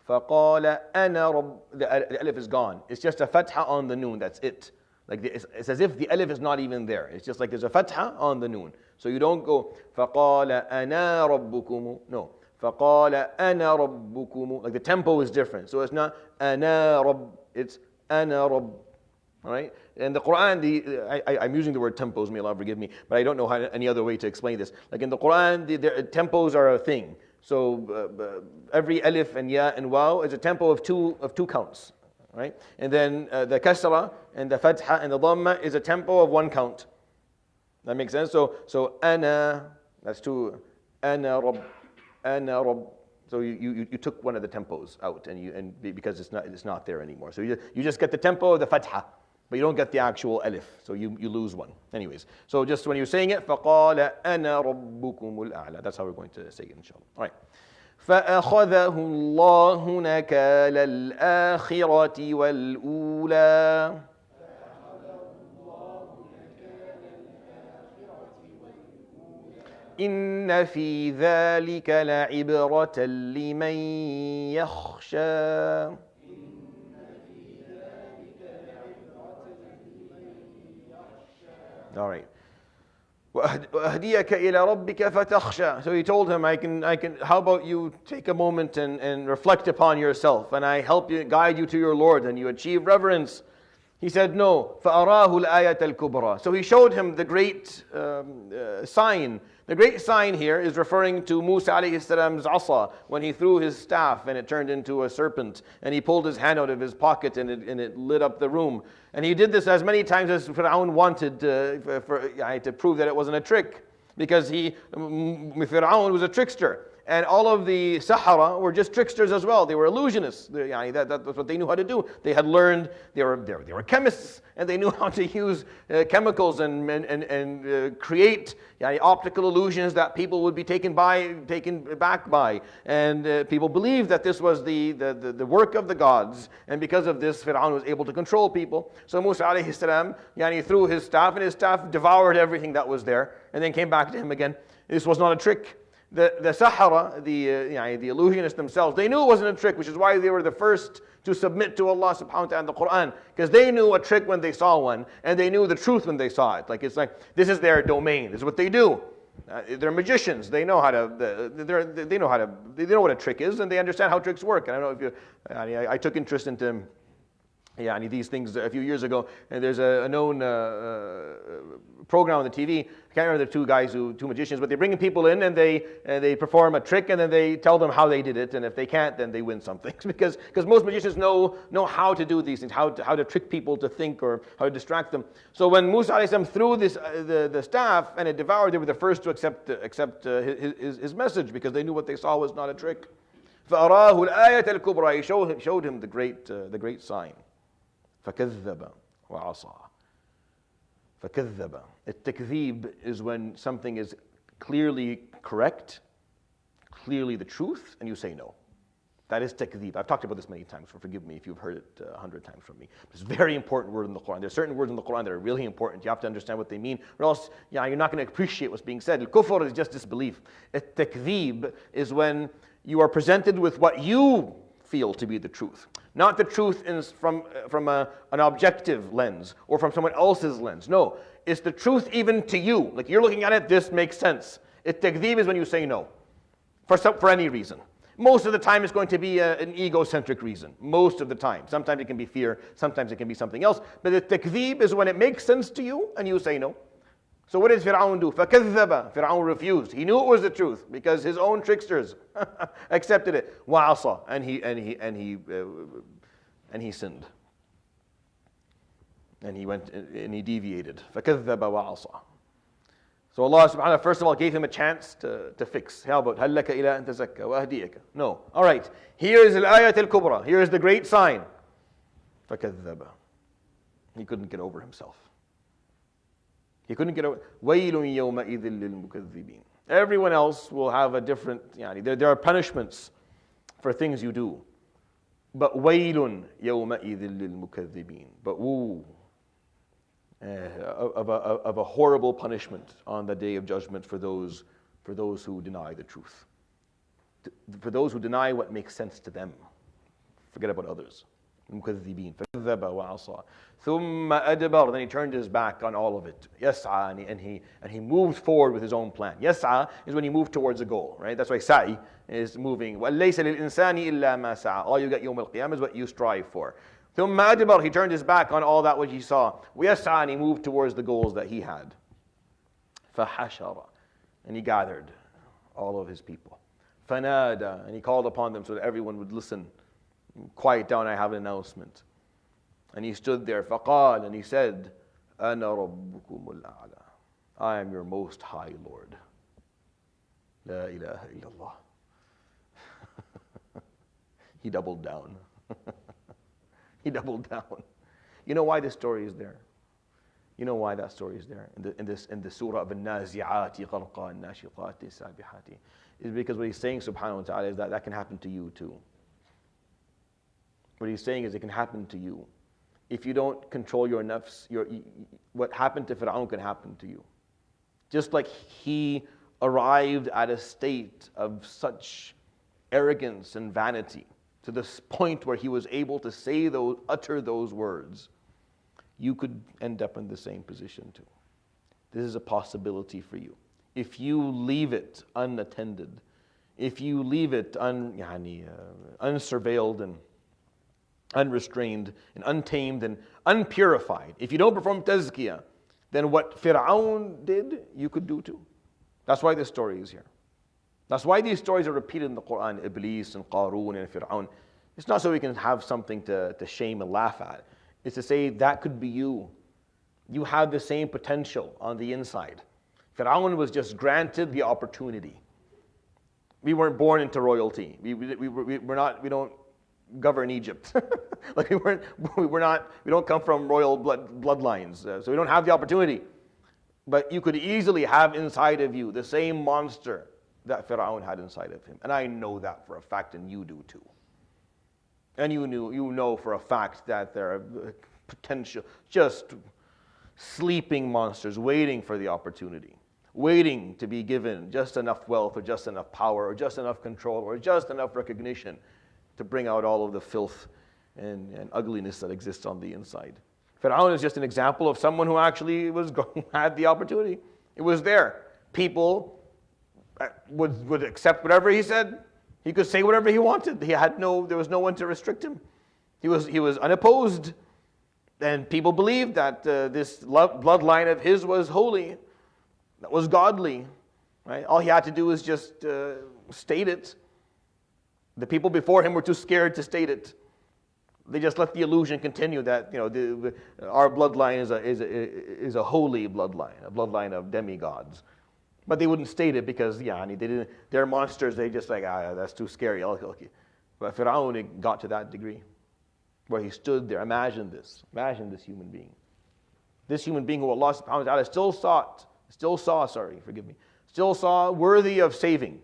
فقال أنا رب. The alif is gone. It's just a fatha on the noon. That's it. Like it's as if the alif is not even there. It's just like there's a fatha on the noon. So you don't go فقال أنا ربكم. No. فقال أنا ربكم. Like the tempo is different. So it's not أنا رب, it's أنا رب. All right? And the Quran, I'm using the word tempos, may Allah forgive me, but I don't know any other way to explain this. Like in the Quran, the tempos are a thing. So every alif and ya and waw is a tempo of two counts. Right? And then the kasra and the fatha and the dhamma is a tempo of 1 count. That makes sense? So ana, that's 2. أنا رب أنا رب. So you took one of the tempos out, because it's not there anymore. So you just get the tempo of the fatha, but you don't get the actual alif. So you lose one. Anyways, so just when you're saying it, فَقَالَ أَنَا رَبُّكُمُ الْأَعْلَى. That's how we're going to say it, inshallah. All right. فَأَخَذَهُ اللَّهُ نَكَالَ الْآخِرَةِ وَالْأُولَى. إن في ذلك لعبرة لمن يخشى. All right. وأهديك إلى ربك فتخشى. So he told him, I can. How about you take a moment and reflect upon yourself, and I help you, guide you to your Lord, and you achieve reverence. He said, no. فأراه الآية الكبرى. So he showed him the great sign. The great sign here is referring to Musa alayhi salam's asa, when he threw his staff and it turned into a serpent, and he pulled his hand out of his pocket and it lit up the room. And he did this as many times as Fir'aun wanted to prove that it wasn't a trick, because Fir'aun was a trickster. And all of the Sahara were just tricksters as well. They were illusionists. That's what they knew how to do. They had learned, they were chemists, and they knew how to use chemicals and create optical illusions that people would be taken back by. And people believed that this was the work of the gods. And because of this, Fir'aun was able to control people. So Musa alayhi salam, threw his staff, and his staff devoured everything that was there, and then came back to him again. This was not a trick. The Sahara, the illusionists themselves, they knew it wasn't a trick, which is why they were the first to submit to Allah subhanahu wa ta'ala in the Quran, because they knew a trick when they saw one, and they knew the truth when they saw it. It's like this is their domain. This is what they do. They're magicians. They know how to. They know what a trick is, and they understand how tricks work. And I don't know if I took interest into these things a few years ago, and there's a known program on the TV. I can't remember the two magicians, but they bring people in and they perform a trick, and then they tell them how they did it, and if they can't, then they win something. because most magicians know how to do these things, how to trick people to think or how to distract them. So when Musa alayhi salam threw the staff and it devoured, they were the first to accept his message, because they knew what they saw was not a trick. فَأَرَاهُ الْآيَةَ الْكُبْرَى. He showed him the great sign. فكذب وعصى. فكذب. التكذيب is when something is clearly correct, clearly the truth, and you say no. That is takdhib. I've talked about this many times, so forgive me if you've heard it 100 times from me. It's a very important word in the Quran. There are certain words in the Quran that are really important. You have to understand what they mean, or else you're not going to appreciate what's being said. Al-kufr is just disbelief. Takdhib is when you are presented with what you feel to be the truth. Not the truth from an objective lens or from someone else's lens. No, it's the truth even to you. Like you're looking at it, this makes sense. Takdhib is when you say no, for any reason. Most of the time it's going to be an egocentric reason. Most of the time. Sometimes it can be fear, sometimes it can be something else. But the takdhib is when it makes sense to you and you say no. So what did Fir'aun do? فَكَذَّبَ. Fir'aun refused. He knew it was the truth because his own tricksters accepted it. وَعَصَى. And he sinned. And he went and he deviated. فَكَذَّبَ وَعَصَى. So Allah subhanahu wa ta'ala first of all gave him a chance to fix. How about هَلَّكَ إِلَىٰ أَن تَزَكَّى وَأَهْدِيَكَ? No. All right. Here is الآية الكبرى. Here is the great sign. فَكَذَّبَ. He couldn't get over himself. He couldn't get over. وَيْلٌ يَوْمَئِذٍ لِلْمُكَذِّبِينَ. Everyone else will have a different, there are punishments for things you do. But وَيْلٌ يَوْمَئِذٍ لِلْمُكَذِّبِينَ. But woe of a horrible punishment on the day of judgment for those who deny the truth. For those who deny what makes sense to them. Forget about others. المكذبين فكذب وعصى ثم أدبر. Then he turned his back on all of it. يسعى, and he moved forward with his own plan. يسعى is when you move towards a goal, right? That's why sa'i is moving. وَلَيْسَ لِلْإِنسَانِ إِلَّا مَا سَعَى. All you get يوم القيامة is what you strive for. ثم أدبر. He turned his back on all that which he saw. ويسعى, and he moved towards the goals that he had. فحشر. And he gathered all of his people. فنادى. And he called upon them so that everyone would listen. Quiet down, I have an announcement. And he stood there, فقال, and he said, أنا ربكم الأعلى. I am your most high Lord. La ilaha illallah. He doubled down. He doubled down. You know why this story is there? You know why that story is there? In the surah of Al-Naziat, Gharqa, Al-Nashiqat, Sabihati. Is because what he's saying, subhanahu wa ta'ala, is that can happen to you too. What he's saying is it can happen to you. If you don't control your nafs, what happened to Fir'aun can happen to you. Just like he arrived at a state of such arrogance and vanity, to this point where he was able to utter those words, you could end up in the same position too. This is a possibility for you. If you leave it unattended, if you leave it unsurveilled and unrestrained and untamed and unpurified, if you don't perform tazkiyah, then what Fir'aun did, you could do too. That's why this story is here. That's why these stories are repeated in the Quran, Iblis and Qarun and Fir'aun. It's not so we can have something to shame and laugh at. It's to say that could be you. You have the same potential on the inside. Fir'aun was just granted the opportunity. We weren't born into royalty. We don't govern Egypt. Like we don't come from royal bloodlines. So we don't have the opportunity. But you could easily have inside of you the same monster that Fir'aun had inside of him. And I know that for a fact, and you do too. And you know for a fact that there are potential, just sleeping monsters waiting for the opportunity, waiting to be given just enough wealth or just enough power or just enough control or just enough recognition to bring out all of the filth and ugliness that exists on the inside. Fir'aun is just an example of someone who actually had the opportunity. It was there. People would accept whatever he said. He could say whatever he wanted. There was no one to restrict him. He was unopposed. And people believed that this bloodline of his was holy, that was godly. Right? All he had to do was just state it. The people before him were too scared to state it. They just let the illusion continue that our bloodline is a holy bloodline, a bloodline of demigods. But they wouldn't state it because they're monsters. They just that's too scary. Okay. But Fir'aun got to that degree where he stood there. Imagine this human being. This human being who Allah subhanahu wa ta'ala still saw worthy of saving.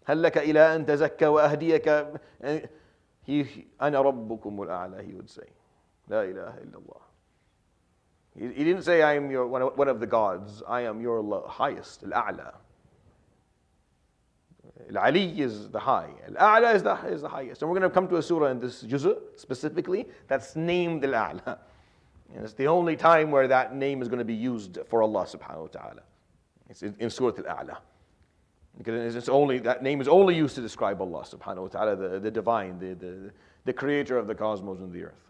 هل لك إلى أن تزكى وأهديك أنا ربكم الأعلى, he would say. لا إله إلا الله. He didn't say, I am your one of the gods. I am your highest, Al-A'la. Al-Ali is the high. Al-A'la is the highest. And we're going to come to a surah in this juz' specifically that's named Al-A'la. And it's the only time where that name is going to be used for Allah subhanahu wa ta'ala. It's in Surat Al-A'la. Because that name is only used to describe Allah subhanahu wa ta'ala, the divine, the creator of the cosmos and the earth.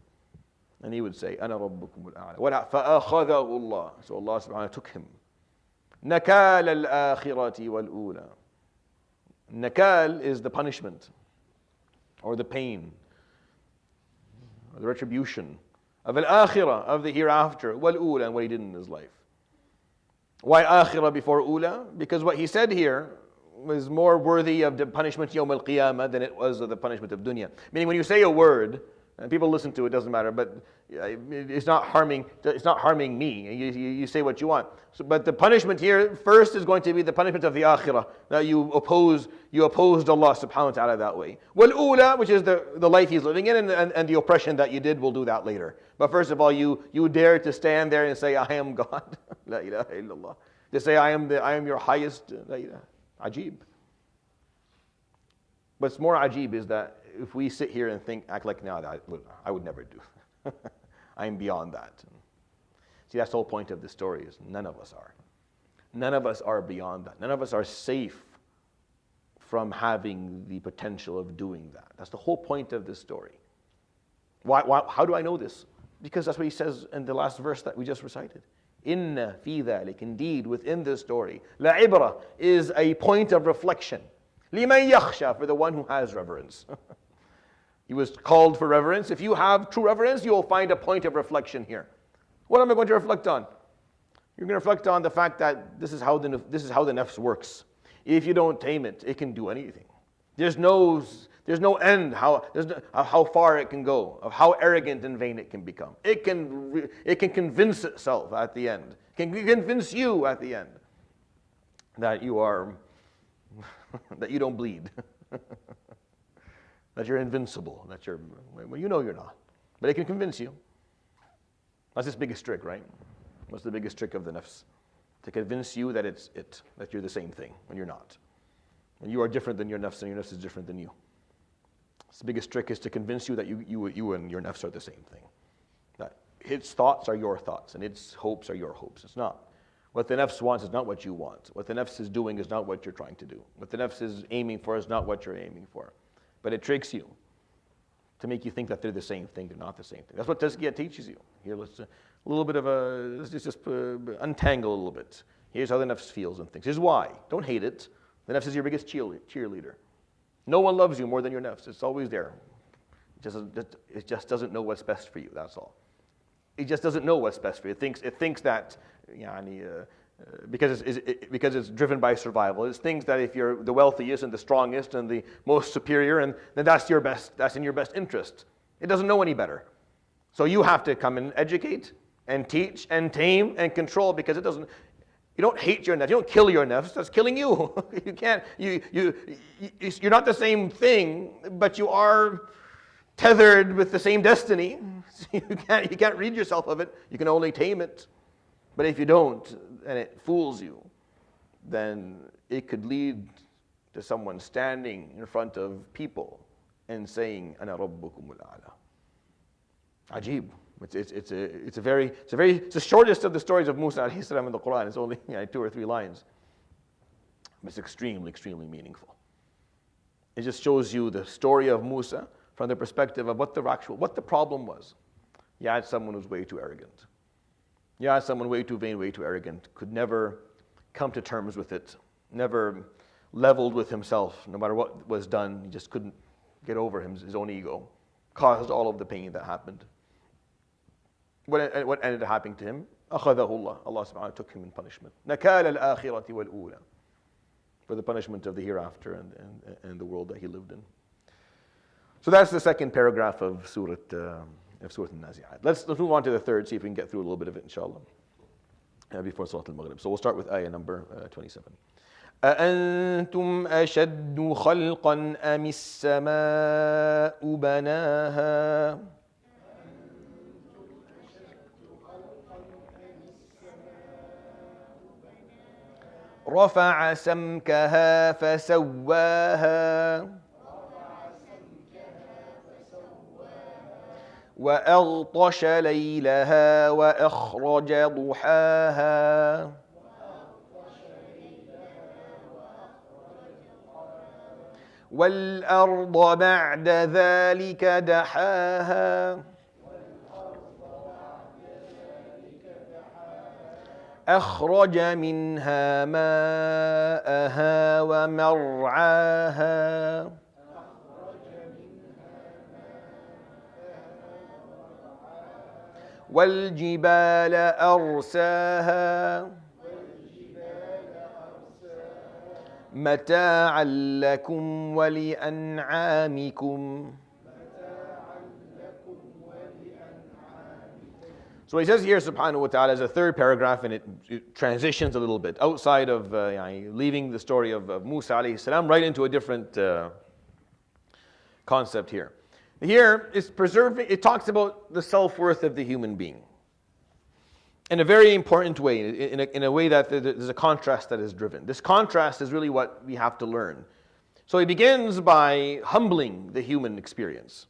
And he would say, أَنَا رَبُّكُمُ الْأَعْلَى. فَأَخَذَهُ اللَّهُ. So Allah subhanahu wa ta'ala took him. نَكَالَ الْآخِرَةِ وَالْأُولَى. Nakal is the punishment, or the pain, or the retribution of al-akhirah, of the hereafter, wal-ula, and what he did in his life. Why akhirah before ula? Because what he said here was more worthy of the punishment yawm al-qiyamah than it was of the punishment of dunya. Meaning when you say a word, and people listen to it, doesn't matter, but it's not harming me. You say what you want. But the punishment here first is going to be the punishment of the akhirah. That you opposed Allah subhanahu wa ta'ala that way. Wal-ula, which is the life he's living in, and the oppression that you did, will do that later. But first of all, you dare to stand there and say, I am God. La ilaha illallah. To say, I am your highest. La ilaha. Ajib. What's more ajib is that if we sit here and act like, no, I would never do. I'm beyond that. See, that's the whole point of this story, is none of us are. None of us are beyond that. None of us are safe from having the potential of doing that. That's the whole point of this story. Why, how do I know this? Because that's what he says in the last verse that we just recited. Inna fi dhalik, indeed within this story, la ibra, is a point of reflection. Liman yakhsha, for the one who has reverence. He was called for reverence. If you have true reverence, you'll find a point of reflection here. What am I going to reflect on? You're going to reflect on the fact that this is how the nafs works. If you don't tame it, it can do anything. There's no end how far it can go, of how arrogant and vain it can become. It can convince itself at the end. It can convince you at the end that you are that you don't bleed, that you're invincible, that you're, well, you know you're not, but it can convince you. That's its biggest trick, right? What's the biggest trick of the nafs? To convince you that that you're the same thing when you're not. And you are different than your nafs, and your nafs is different than you. The biggest trick is to convince you that you and your nafs are the same thing. That its thoughts are your thoughts, and its hopes are your hopes. It's not. What the nafs wants is not what you want. What the nafs is doing is not what you're trying to do. What the nafs is aiming for is not what you're aiming for. But it tricks you to make you think that they're the same thing. They're not the same thing. That's what Tazkiyah teaches you. Here, let's just untangle a little bit. Here's how the nafs feels and thinks. Here's why. Don't hate it. The nafs is your biggest cheerleader. No one loves you more than your nafs. It's always there. It just doesn't know what's best for you. That's all. It just doesn't know what's best for you. It thinks that, because it's driven by survival. It thinks that if you're the wealthiest and the strongest and the most superior, and then that's in your best interest. It doesn't know any better. So you have to come and educate and teach and tame and control, because it doesn't. You don't hate your nafs. You don't kill your nafs. That's killing you. You can't. You're not the same thing, but you are tethered with the same destiny. You can't rid yourself of it. You can only tame it. But if you don't, and it fools you, then it could lead to someone standing in front of people and saying, "Ana rabbukumul a'la." Ajib. It's the shortest of the stories of Musa alayhi salam in the Quran. It's only 2 or 3 lines. But it's extremely, extremely meaningful. It just shows you the story of Musa from the perspective of what the problem was. You had someone who's way too arrogant. You had someone way too vain, way too arrogant, could never come to terms with it, never leveled with himself, no matter what was done. He just couldn't get over his own ego, caused all of the pain that happened. What ended up happening to him? أَخَذَهُ اللَّهُ. Allah subhanahu wa ta'ala took him in punishment. نَكَالَ الْآخِرَةِ وَالْأُولَى. For the punishment of the hereafter and the world that he lived in. So that's the second paragraph of Surat Al-Naziat. Let's move on to the third, see if we can get through a little bit of it, inshallah, before Surat Al-Maghrib. So we'll start with ayah number 27. أَأَنْتُمْ أَشَدُّ خَلْقًا أَمِ السَّمَاءُ بَنَاهَا رفع سمكها فسواها وأغطش ليلها وأخرج ضحاها والأرض بعد ذلك دحاها أخرج منها ماءها ومرعاها والجبال أرساها متاعا لكم ولأنعامكم. So he says here, subhanahu wa ta'ala, as a third paragraph, and it transitions a little bit outside of leaving the story of Musa alayhi salam right into a different concept here. Here, it talks about the self-worth of the human being in a very important way, in a way that there's a contrast that is driven. This contrast is really what we have to learn. So he begins by humbling the human experience.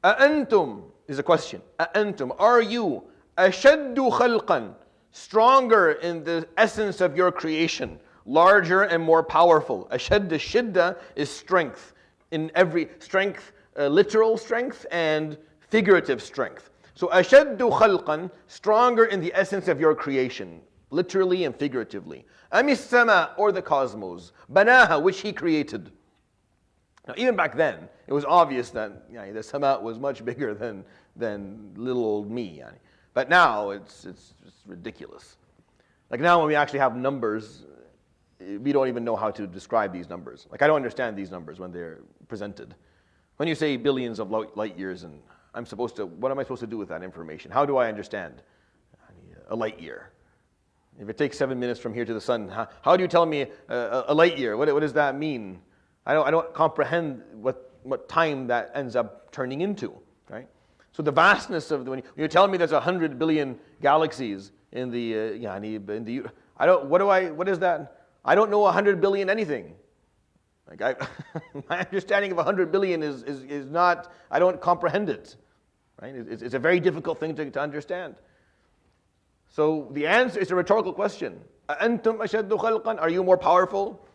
أَأَنْتُمْ is a question. أَأَنْتُمْ, are you أَشَدُّ خَلْقًا, stronger in the essence of your creation, larger and more powerful? أَشَدُّ shidda is strength, in every strength, literal strength and figurative strength. So أَشَدُّ خَلْقًا, stronger in the essence of your creation, literally and figuratively. أَمِ السَّمَاء, or the cosmos, بَنَاهَا, which he created. Now, even back then, it was obvious that the sama was much bigger than little old me. But now, it's ridiculous. Like now, when we actually have numbers, we don't even know how to describe these numbers. Like I don't understand these numbers when they're presented. When you say billions of light years, and what am I supposed to do with that information? How do I understand a light year? If it takes 7 minutes from here to the sun, how do you tell me a light year? What does that mean? I don't comprehend what time that ends up turning into, right? So the vastness of when you tell me there's 100 billion galaxies in the what is that? I don't know 100 billion anything. Like my understanding of 100 billion is not. I don't comprehend it, right? It's a very difficult thing to understand. So the answer is a rhetorical question. أَأَنْتُمْ أَشَدُّ خَلْقًا? Are you more powerful,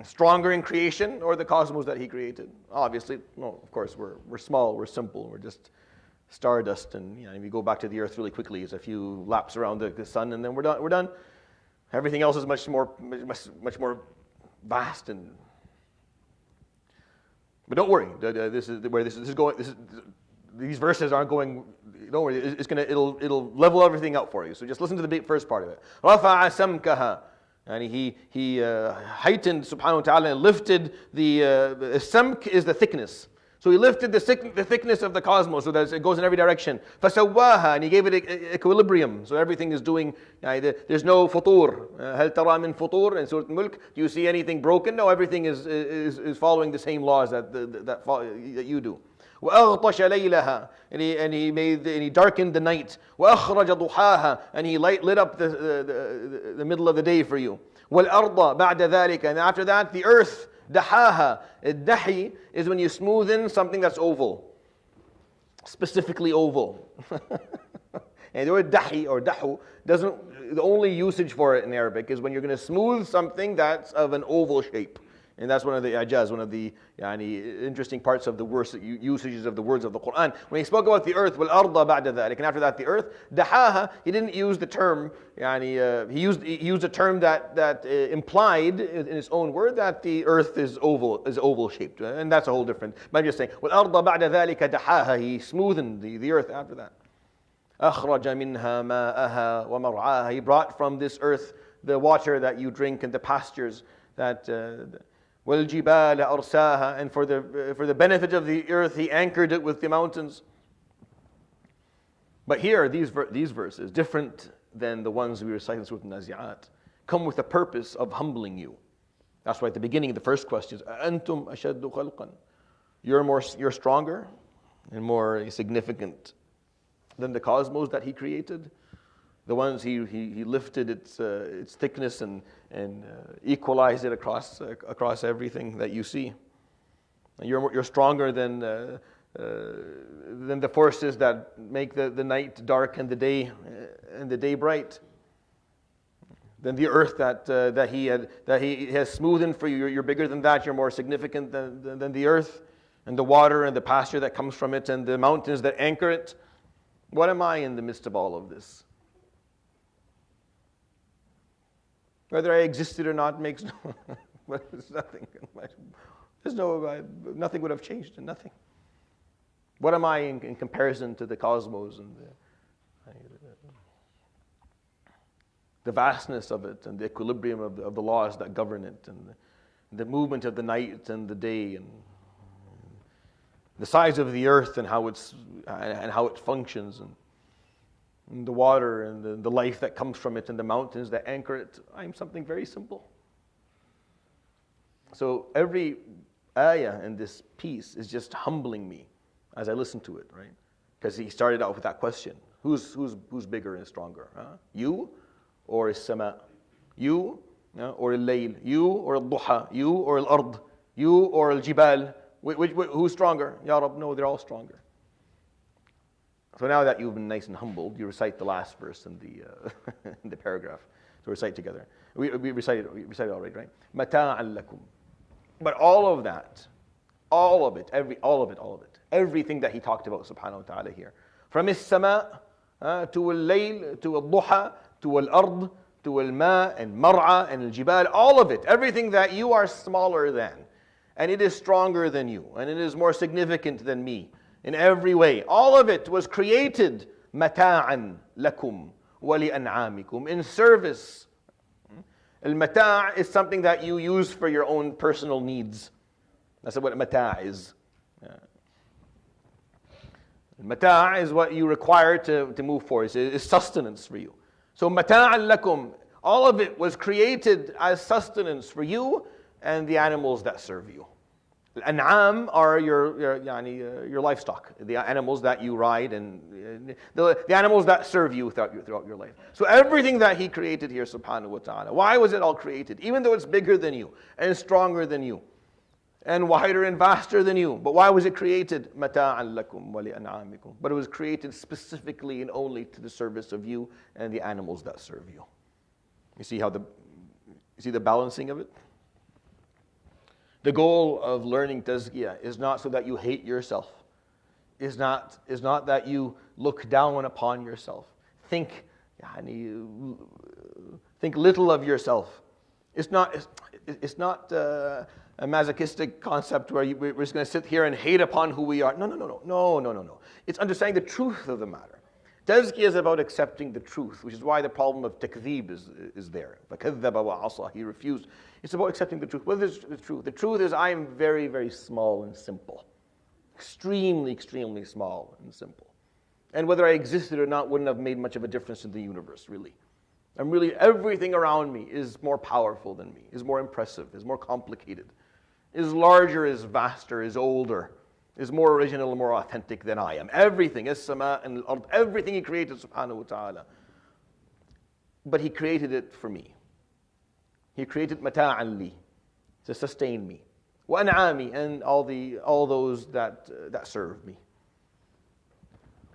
stronger in creation, or the cosmos that He created? Obviously, no. Of course, we're small, we're simple, we're just stardust, and if you go back to the earth really quickly, it's a few laps around the sun, and then we're done. Everything else is much more vast and. But don't worry. This is where this is going. These verses aren't going. Don't worry. It'll level everything out for you. So just listen to the first part of it. رَفَعَ سَمْكَهَا. And he heightened, subhanahu wa ta'ala, and lifted the samk is the thickness. So He lifted the thickness of the cosmos so that it goes in every direction. فَسَوَّاهَا. And He gave it equilibrium. So everything is doing, there's no futur. هَلْ تَرَى مِن فُطُور in Surat Al-Mulk. Do you see anything broken? No, everything is following the same laws that you do. وَأَغْطَشَ لَيْلَهَا. And he darkened the night. وَأَخْرَجَ ضُحَاهَا. And He lit up the middle of the day for you. وَالْأَرْضَ بَعْدَ ذَلِكَ. And after that, the earth. Dahaha. Dahi is when you smoothen something that's oval. Specifically oval. And the word dahi or dahu the only usage for it in Arabic is when you're going to smooth something that's of an oval shape. And that's one of the ijaz, one of the interesting parts of the usages of the words of the Quran. When He spoke about the earth, وَالْأَرْضَ بَعْدَ ذَلِكَ, and after that the earth, dahaha, He didn't use the term, He used a term that implied in its own word that the earth is oval shaped. And that's a whole different, but I'm just saying, وَالْأَرْضَ بَعْدَ ذَلِكَ dahaha, He smoothened the earth after that. أَخْرَجَ مِنْهَا مَاءَهَا وَمَرْعَاهَا. He brought from this earth the water that you drink and the pastures that وَالْجِبَالَ أَرْسَاهَا. And for the benefit of the earth, He anchored it with the mountains. But here, these verses, different than the ones we recite in Surat Al-Naziat, come with the purpose of humbling you. That's why at the beginning, the first question is, أَأَنْتُمْ أَشَدُّ خَلْقًا? You're stronger and more significant than the cosmos that He created. The ones He lifted its thickness and equalized it across everything that you see. You're stronger than the forces that make the night dark and the day bright. Than the earth that He has smoothened for you. You're bigger than that. You're more significant than the earth, and the water and the pasture that comes from it, and the mountains that anchor it. What am I in the midst of all of this? Whether I existed or not makes there's nothing. Nothing would have changed, and nothing. What am I in comparison to the cosmos and the vastness of it, and the equilibrium of the laws that govern it, and the movement of the night and the day, and the size of the earth and how it functions, and the water and the life that comes from it, and the mountains that anchor it. I'm something very simple. So every ayah in this piece is just humbling me as I listen to it, right? Because he started out with that question: Who's bigger and stronger? Huh? You or as-sama? You or al-layl? You or al-duha? You or al-ard? You or al-jibal? Who's stronger? Ya Rab, no, they're all stronger. So now that you've been nice and humbled, you recite the last verse in the paragraph. So recite together. We recited already, right? Mata'an lakum. But all of that, all of it, everything that he talked about, subhanahu wa ta'ala here, from as-sama to al-layl, to al-duha, to al-ard, to al-ma, and mar'a, and al-jibal, all of it, everything that you are smaller than, and it is stronger than you, and it is more significant than me in every way. All of it was created mata'an lakum wa li an'amikum, in service Al-mata' is something that you use for your own personal needs. That's what mata' is. Mata' is what you require to move forward. It's sustenance for you. So mata'an lakum, all of it was created as sustenance for you and the animals that serve you. An'am are your livestock, the animals that you ride and the animals that serve you throughout your life. So everything that He created here, subhanahu wa ta'ala, why was it all created? Even though it's bigger than you and stronger than you and wider and vaster than you. But why was it created? مَتَاعًا لَكُمْ وَلِأَنْعَامِكُمْ. But it was created specifically and only to the service of you and the animals that serve you. You see the balancing of it? The goal of learning tazkiyah is not so that you hate yourself. Is not that you look down upon yourself. Think little of yourself. It's not a masochistic concept where we're just going to sit here and hate upon who we are. No. It's understanding the truth of the matter. Tazkiyah is about accepting the truth, which is why the problem of takdhib is there. فَكَذَّبَ وَعَصَى. He refused. It's about accepting the truth. What is the truth? The truth is I am very, very small and simple. Extremely, extremely small and simple. And whether I existed or not wouldn't have made much of a difference in the universe, really. And really everything around me is more powerful than me, is more impressive, is more complicated, is larger, is vaster, is older, is more original, more authentic than I am. Everything, as-sama and al-ard, everything He created, subhanahu wa ta'ala. But He created it for me. He created mata'an li, to sustain me. Wa an'ami, and all those that serve me.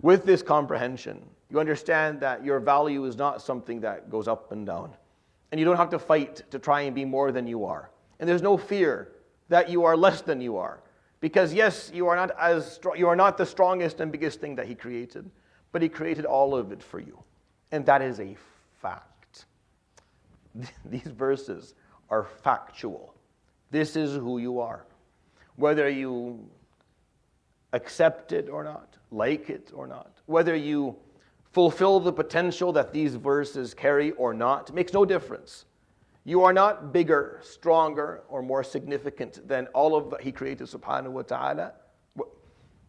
With this comprehension, you understand that your value is not something that goes up and down. And you don't have to fight to try and be more than you are. And there's no fear that you are less than you are. Because yes, you are not the strongest and biggest thing that He created, but He created all of it for you. And that is a fact. These verses are factual. This is who you are. Whether you accept it or not, like it or not, whether you fulfill the potential that these verses carry or not, makes no difference. You are not bigger, stronger, or more significant than all of that He created, subhanahu wa ta'ala.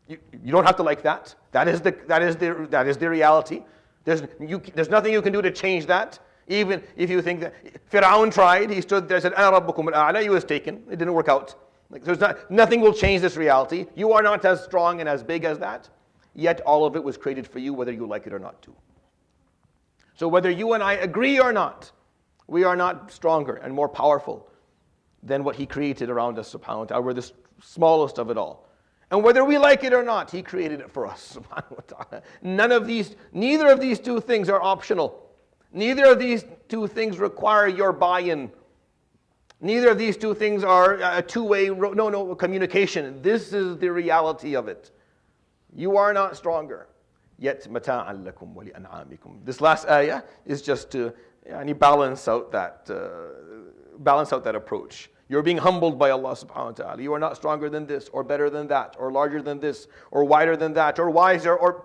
You don't have to like that. That is the reality. There's nothing you can do to change that. Even if you think that Fir'aun tried, he stood there and said, "Ana rabbukum al-a'la," he was taken. It didn't work out. Nothing will change this reality. You are not as strong and as big as that. Yet all of it was created for you, whether you like it or not too. So whether you and I agree or not, we are not stronger and more powerful than what He created around us, subhanahu wa ta'ala. We're the smallest of it all. And whether we like it or not, He created it for us, subhanahu wa ta'ala. Neither of these two things are optional. Neither of these two things require your buy-in. Neither of these two things are a two-way communication. This is the reality of it. You are not stronger. Yet mata'an lakum wa li'an'amikum. This last ayah is just to balance out that approach. You're being humbled by Allah subhanahu wa ta'ala. You are not stronger than this, or better than that, or larger than this, or wider than that, or wiser, or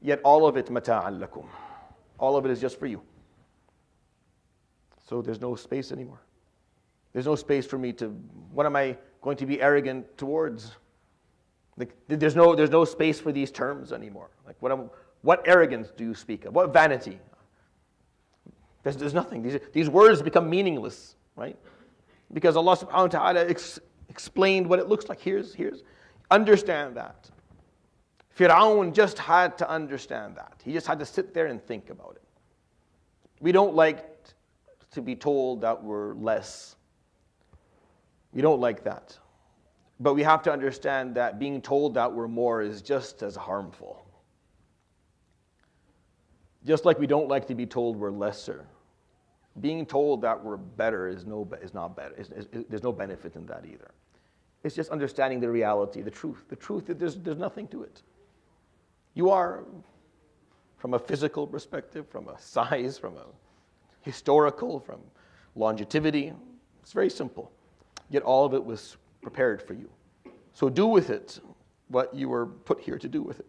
yet all of it mata'an lakum. All of it is just for you. So there's no space anymore. There's no space for me what am I going to be arrogant towards? There's no space for these terms anymore. Like what arrogance do you speak of? What vanity? There's nothing. These words become meaningless, right? Because Allah subhanahu wa ta'ala explained what it looks like. Here's understand that. Fir'aun just had to understand that. He just had to sit there and think about it. We don't like to be told that we're less. We don't like that. But we have to understand that being told that we're more is just as harmful. Just like we don't like to be told we're lesser. Being told that we're better is not better. There's no benefit in that either. It's just understanding the reality, the truth. The truth that there's nothing to it. You are, from a physical perspective, from a size, from a historical, from longevity, it's very simple. Yet all of it was prepared for you. So do with it what you were put here to do with it.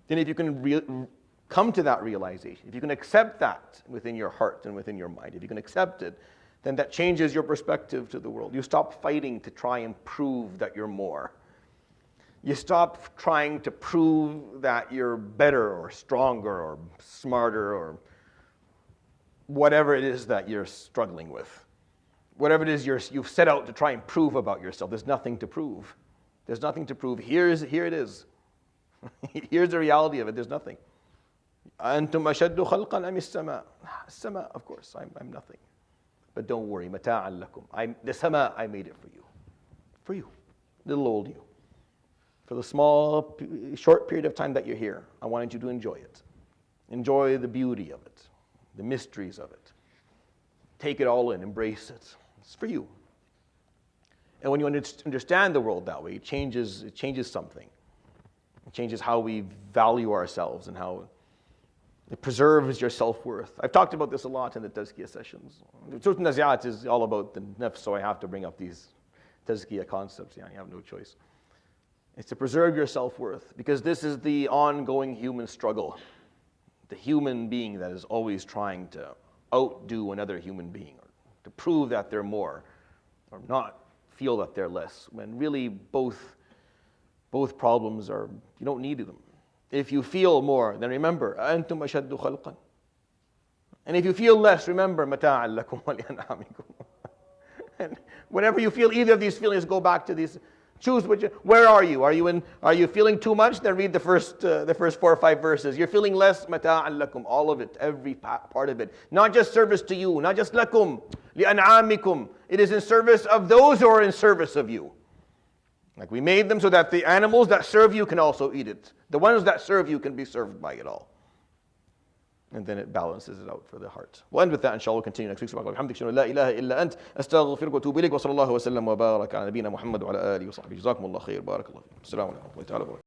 Then if you can come to that realization, if you can accept that within your heart and within your mind, if you can accept it, then that changes your perspective to the world. You stop fighting to try and prove that you're more. You stop trying to prove that you're better or stronger or smarter or whatever it is that you're struggling with. Whatever it is you've set out to try and prove about yourself, there's nothing to prove. There's nothing to prove. Here it is. Here's the reality of it. There's nothing. أَنْتُمْ أَشَدُّ خَلْقًا أَمِ السَّمَاء. Sama, of course, I'm nothing. But don't worry, مَتَاعًا لَكُمْ. The sama, I made it for you. For you, little old you. For the small, short period of time that you're here, I wanted you to enjoy it. Enjoy the beauty of it, the mysteries of it. Take it all in, embrace it. It's for you. And when you understand the world that way, it changes something. It changes how we value ourselves and how it preserves your self-worth. I've talked about this a lot in the tazkiyah sessions. Surat Al-Naziat is all about the nafs, so I have to bring up these tazkiyah concepts. Yeah, you have no choice. It's to preserve your self-worth, because this is the ongoing human struggle. The human being that is always trying to outdo another human being, or to prove that they're more, or not feel that they're less, when really both problems are, you don't need them. If you feel more, then remember, أَنْتُمْ أَشَدُّ خَلْقًا. And if you feel less, remember, مَتَاعًا لَكُمْ وَلِأَنْعَامِكُمْ. And whenever you feel either of these feelings, go back to these. Choose where are you? Are you feeling too much? Then read the first 4 or 5 verses. You're feeling less, مَتَاعًا لَكُمْ. All of it, every part of it. Not just service to you, not just لَكُمْ, لِأَنْعَامِكُمْ. It is in service of those who are in service of you. Like we made them so that the animals that serve you can also eat it. The ones that serve you can be served by it all. And then it balances it out for the heart. We'll end with that, inshallah. We'll continue next week. Subhanallah, alhamdulillah, la ilaha illa ant, astaghfiruka wa atubu ilayk, wa sallallahu wa sallam wa baraka ala nabiyyina Muhammad wa ala alihi wa sahbihi. Jazakumullah khair, barakallahu. Assalamu alaikum wa rahmatullahi wa barakatuh.